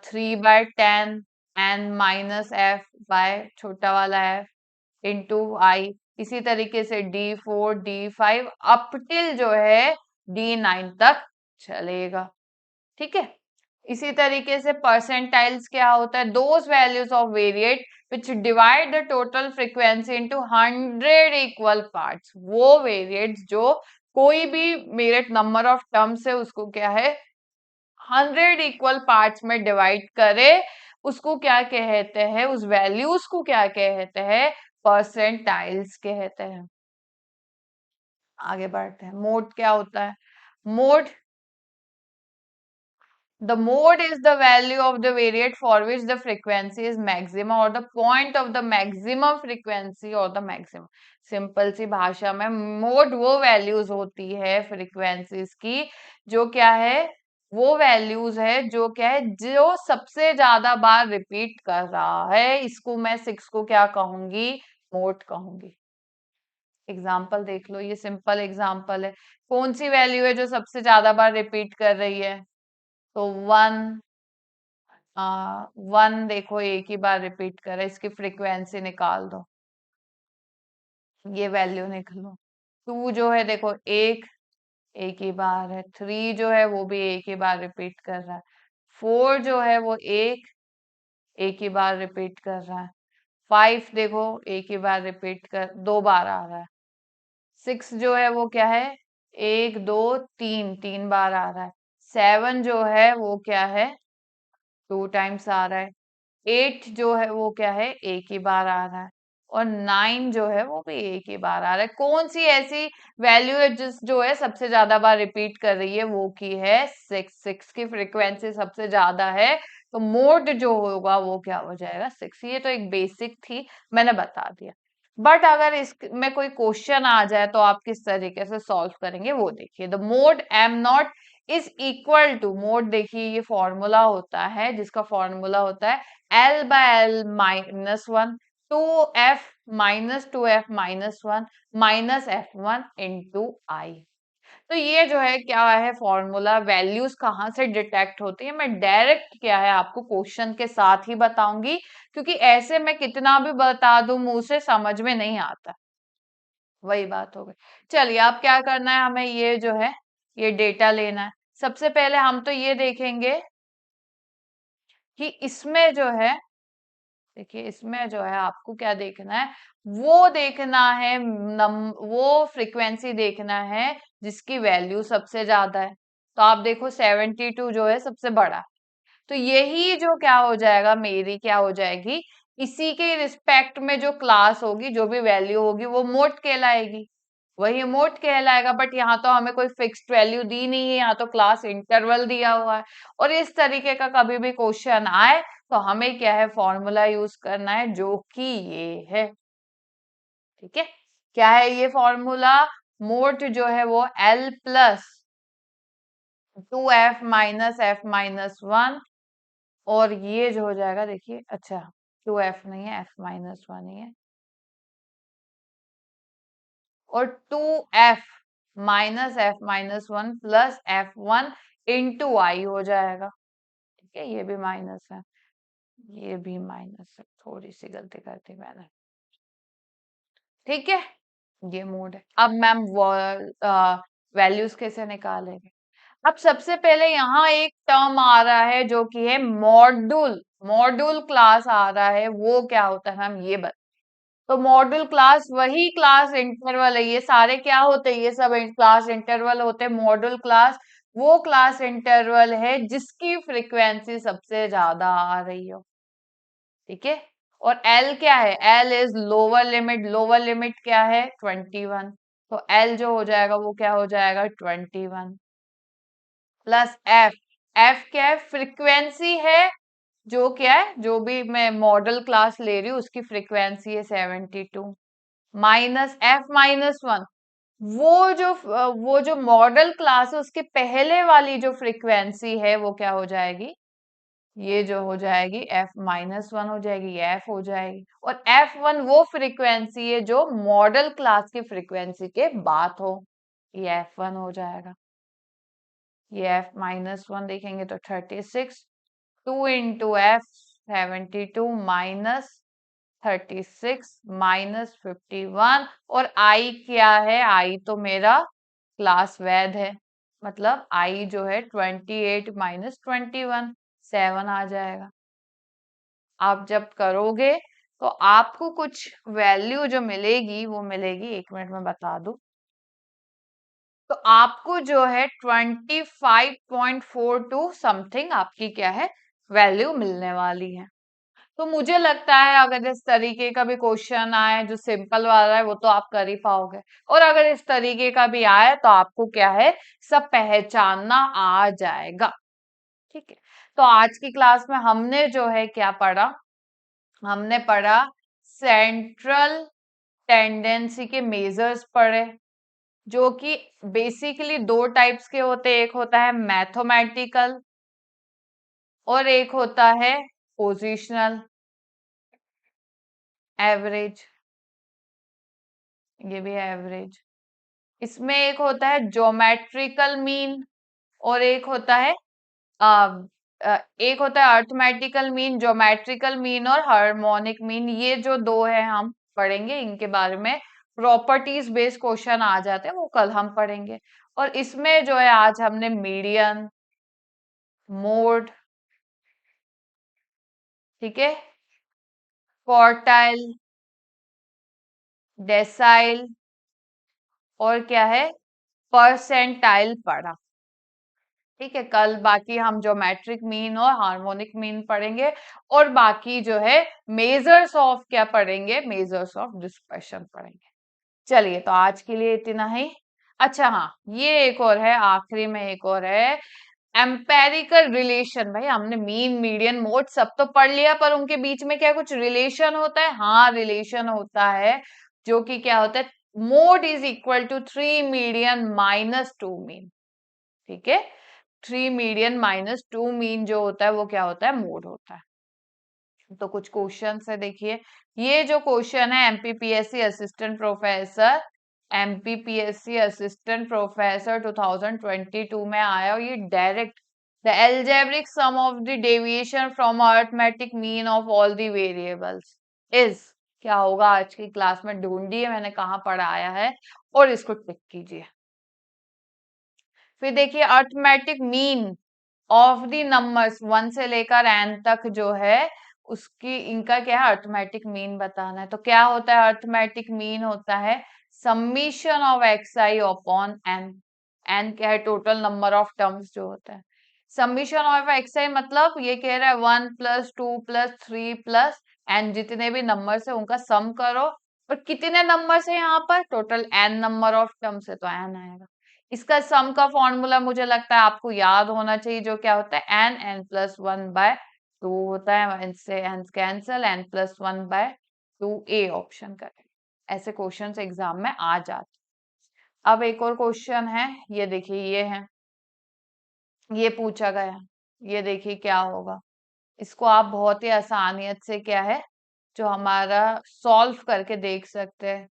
3/10 n-f बाय छोटा वाला f इंटू आई। इसी तरीके से D4 D5 अप टिल जो है D9 तक चलेगा। ठीक है, इसी तरीके से परसेंटाइल्स क्या होता है, those values of variate which divide the total frequency into 100 equal parts. वो वेरिएट्स जो कोई भी मेरिट नंबर ऑफ टर्म्स है उसको क्या है, 100 इक्वल पार्ट्स में डिवाइड करे, उसको क्या कहते हैं, उस वैल्यूज को क्या कहते हैं, परसेंटाइल्स कहते हैं। आगे बढ़ते हैं, मोड क्या होता है, mode, the mode is the value of the variate for which the frequency is maximum or the point of the maximum frequency or the maximum। Simple सी भाषा में मोड वो वैल्यूज होती है फ्रीक्वेंसीज की, जो क्या है, वो वैल्यूज है जो क्या है, जो सबसे ज्यादा बार रिपीट कर रहा है। इसको मैं 6 को क्या कहूंगी, मोड कहूंगी। एग्जाम्पल देख लो, ये सिंपल एग्जाम्पल है। कौन सी वैल्यू है जो सबसे ज्यादा बार रिपीट कर रही है, तो 1, 1 देखो एक ही बार रिपीट करे, इसकी फ्रीक्वेंसी निकाल दो, ये वैल्यू निकालो। 2 जो है देखो एक ही बार है। 3 जो है वो भी एक ही बार रिपीट कर रहा है। 4 जो है वो एक ही बार रिपीट कर रहा है। 5 देखो एक ही बार रिपीट कर, 2 बार आ रहा है। 6 जो है वो क्या है, 1 2 3 बार आ रहा है। 7 जो है वो क्या है, 2 टाइम्स आ रहा है। 8 जो है वो क्या है, एक ही बार आ रहा है। और 9 जो है वो भी एक ही बार आ रहा है। कौन सी ऐसी वैल्यू है जिस जो है सबसे ज्यादा बार रिपीट कर रही है, वो की है 6। 6 की फ्रीक्वेंसी सबसे ज्यादा है, तो मोड जो होगा वो क्या हो जाएगा, 6। ये तो एक बेसिक थी, मैंने बता दिया। बट अगर इसमें कोई क्वेश्चन आ जाए तो आप किस तरीके से सॉल्व करेंगे वो देखिए। The mode m0 is equal to, mode देखिए ये फॉर्मूला होता है, जिसका फॉर्मूला होता है L/L-1 2f-2f-1 -f1 इंटू आई। तो ये जो है क्या है फॉर्मूला, वैल्यूज कहाँ से डिटेक्ट होती है, मैं डायरेक्ट क्या है आपको क्वेश्चन के साथ ही बताऊंगी, क्योंकि ऐसे मैं कितना भी बता दूं मुंह से समझ में नहीं आता। वही बात हो गई। चलिए, अब क्या करना है, हमें ये जो है ये डेटा लेना है। सबसे पहले हम तो ये देखेंगे कि इसमें जो है, देखिए इसमें जो है आपको क्या देखना है, वो देखना है वो फ्रीक्वेंसी देखना है जिसकी वैल्यू सबसे ज्यादा है। तो आप देखो 72 जो है सबसे बड़ा, तो यही जो क्या हो जाएगा, मेरी क्या हो जाएगी, इसी के रिस्पेक्ट में जो क्लास होगी, जो भी वैल्यू होगी वो मोड कहलाएगी। वही मोड कहलाएगा। बट यहाँ तो हमें कोई फिक्स्ड वैल्यू दी नहीं है, यहाँ तो क्लास इंटरवल दिया हुआ है। और इस तरीके का कभी भी क्वेश्चन आए तो हमें क्या है, फॉर्मूला यूज करना है, जो कि ये है। ठीक है, क्या है ये फॉर्मूला? मोड जो है वो L plus 2F minus F-1, और ये जो हो जाएगा, देखिए, अच्छा 2F नहीं है, F-1 ही है, और 2F minus F-1 plus F1 into आई हो जाएगा। ठीक है, ये भी माइनस है, ये भी माइनस है, थोड़ी सी गलती कर दी मैंने। ठीक है, ये मोड है। अब मैम वैल्यूज कैसे निकालेंगे? अब सबसे पहले यहाँ एक टर्म आ रहा है जो कि है मॉड्यूल। मॉड्यूल क्लास आ रहा है, वो क्या होता है मैम, ये बता। तो मॉड्यूल क्लास वही क्लास इंटरवल है, ये सारे क्या होते हैं, ये सब क्लास इंटरवल होते हैं। मॉड्यूल क्लास वो क्लास इंटरवल है जिसकी फ्रीक्वेंसी सबसे ज्यादा आ रही हो। ठीक है, और एल क्या है? L is lower limit. Lower limit क्या है? 21। तो एल जो हो जाएगा वो क्या हो जाएगा? 21 प्लस एफ। एफ क्या है? फ्रीक्वेंसी है, जो क्या है, जो भी मैं मॉडल क्लास ले रही हूँ उसकी फ्रीक्वेंसी है 72, माइनस F-1। वो जो मॉडल क्लास है उसके पहले वाली जो फ्रीक्वेंसी है वो क्या हो जाएगी? ये जो हो जाएगी F-1 हो जाएगी, ये F हो जाएगी। और F1 वो फ्रीक्वेंसी है जो मॉडल क्लास की फ्रीक्वेंसी के बाद हो, ये F1 हो जाएगा। ये F-1 देखेंगे तो 36, 2 इंटू F 72 माइनस 36 माइनस 51, और I क्या है? I तो मेरा क्लास वैध है, मतलब I जो है 28 माइनस 21, 7 आ जाएगा। आप जब करोगे तो आपको कुछ वैल्यू जो मिलेगी वो मिलेगी, 1 मिनट में बता दूं। तो आपको जो है 25.42 समथिंग आपकी क्या है, वैल्यू मिलने वाली है। तो मुझे लगता है अगर इस तरीके का भी क्वेश्चन आए जो सिंपल वाला है वो तो आप कर ही पाओगे, और अगर इस तरीके का भी आए तो आपको क्या है, सब पहचानना आ जाएगा। ठीक है, तो आज की क्लास में हमने जो है क्या पढ़ा? हमने पढ़ा सेंट्रल टेंडेंसी के मेजर्स पढ़े, जो कि बेसिकली दो टाइप्स के होते हैं। एक होता है मैथमेटिकल और एक होता है पोजिशनल एवरेज। ये भी है एवरेज। इसमें एक होता है ज्योमेट्रिकल मीन और एक होता है अर्थमेटिकल मीन। ज्योमेट्रिकल मीन और हार्मोनिक मीन, ये जो दो है हम पढ़ेंगे, इनके बारे में प्रॉपर्टीज बेस्ड क्वेश्चन आ जाते हैं, वो कल हम पढ़ेंगे। और इसमें जो है आज हमने मीडियन, मोड, ठीक है, क्वार्टाइल, डेसाइल और क्या है, परसेंटाइल पढ़ा। ठीक है, कल बाकी हम ज्योमेट्रिक मीन और हार्मोनिक मीन पढ़ेंगे, और बाकी जो है मेजर्स ऑफ क्या पढ़ेंगे, मेजर्स ऑफ डिस्पर्शन पढ़ेंगे। चलिए, तो आज के लिए इतना ही। अच्छा हाँ, ये एक और है, आखिरी में एक और है, एम्पेरिकल रिलेशन। भाई हमने मीन, मीडियन, मोड सब तो पढ़ लिया, पर उनके बीच में क्या कुछ रिलेशन होता है? हाँ, रिलेशन होता है, जो कि क्या होता है, mode is equal to 3 median minus 2 mean. ठीक है, 3 मीडियन माइनस 2 मीन जो होता है वो क्या होता है, मोड होता है। तो कुछ क्वेश्चन है, देखिए। ये जो क्वेश्चन है MPPSC assistant professor, MPPSC assistant professor 2022 में आया, और ये direct the algebraic sum of the deviation from arithmetic mean of all the variables is, क्या होगा? आज की क्लास में ढूंढिए मैंने कहाँ पढ़ाया है और इसको टिक कीजिए। फिर देखिए, arithmetic mean of the numbers 1 से लेकर n तक जो है उसकी, इनका क्या है, अरिथमेटिक मीन बताना है। तो क्या होता है अरिथमेटिक मीन? होता है summation of xi upon n। n क्या है? टोटल नंबर ऑफ टर्म्स जो होता है। समीशन ऑफ xi मतलब ये कह रहा है 1 प्लस 2 प्लस 3 प्लस n, जितने भी नंबर्स है उनका सम करो, और कितने नंबर से यहाँ पर total n number of terms है तो n आएगा। इसका सम का फॉर्मूला मुझे लगता है आपको याद होना चाहिए, जो क्या होता है n+1/2 होता है। n से n cancel, n+1/2 A option करें। ऐसे क्वेश्चंस एग्जाम में आ जाते। अब एक और क्वेश्चन है, ये देखिए ये है, ये पूछा गया, ये देखिए क्या होगा। इसको आप बहुत ही आसानियत से क्या है जो हमारा सॉल्व करके देख सकते हैं।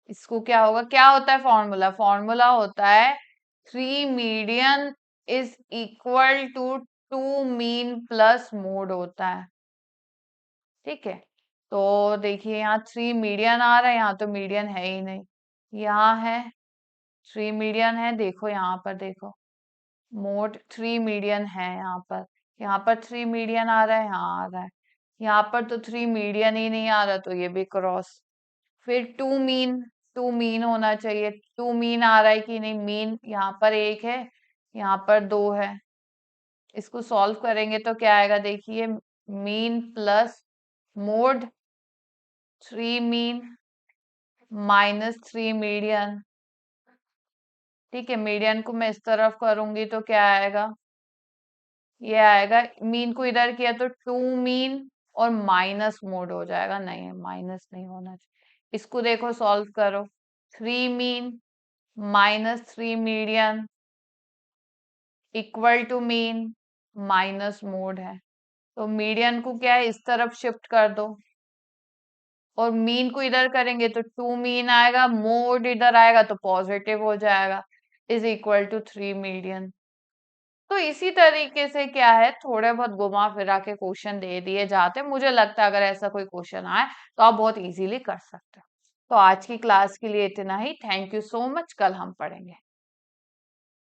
इसको क्या होगा, क्या होता है फॉर्मूला, फॉर्मूला होता है 3 median is equal to 2 mean plus mode होता है। ठीक है, तो देखिए यहाँ 3 मीडियन आ रहा है, यहाँ तो मीडियन है ही नहीं, यहाँ है 3 मीडियन है, देखो यहाँ पर देखो मोड 3 मीडियन है, यहाँ पर 3 मीडियन आ रहा है, यहाँ आ रहा है, यहाँ पर तो 3 मीडियन ही नहीं आ रहा, तो ये भी क्रॉस। फिर टू मीन होना चाहिए, टू मीन आ रहा है कि नहीं, मीन यहाँ पर एक है, यहाँ पर दो है। इसको सॉल्व करेंगे तो क्या आएगा, देखिए mean plus mode 3 mean minus 3 median. ठीक है, मीडियन को मैं इस तरफ करूंगी तो क्या आएगा, ये आएगा, मीन को इधर किया तो 2 मीन और माइनस मोड हो जाएगा, नहीं माइनस नहीं होना चाहिए। इसको देखो सॉल्व करो, 3 mean minus 3 median equal to mean minus mode है, तो मीडियन को क्या है इस तरफ शिफ्ट कर दो और मीन को इधर करेंगे तो 2 मीन आएगा, मोड इधर आएगा तो पॉजिटिव हो जाएगा, इज इक्वल टू 3 मीडियन। तो इसी तरीके से क्या है, थोड़े बहुत घुमा फिरा के क्वेश्चन दे दिए जाते हैं। मुझे लगता है अगर ऐसा कोई क्वेश्चन आए तो आप बहुत इजीली कर सकते हो। तो आज की क्लास के लिए इतना ही। थैंक यू सो मच, कल हम पढ़ेंगे।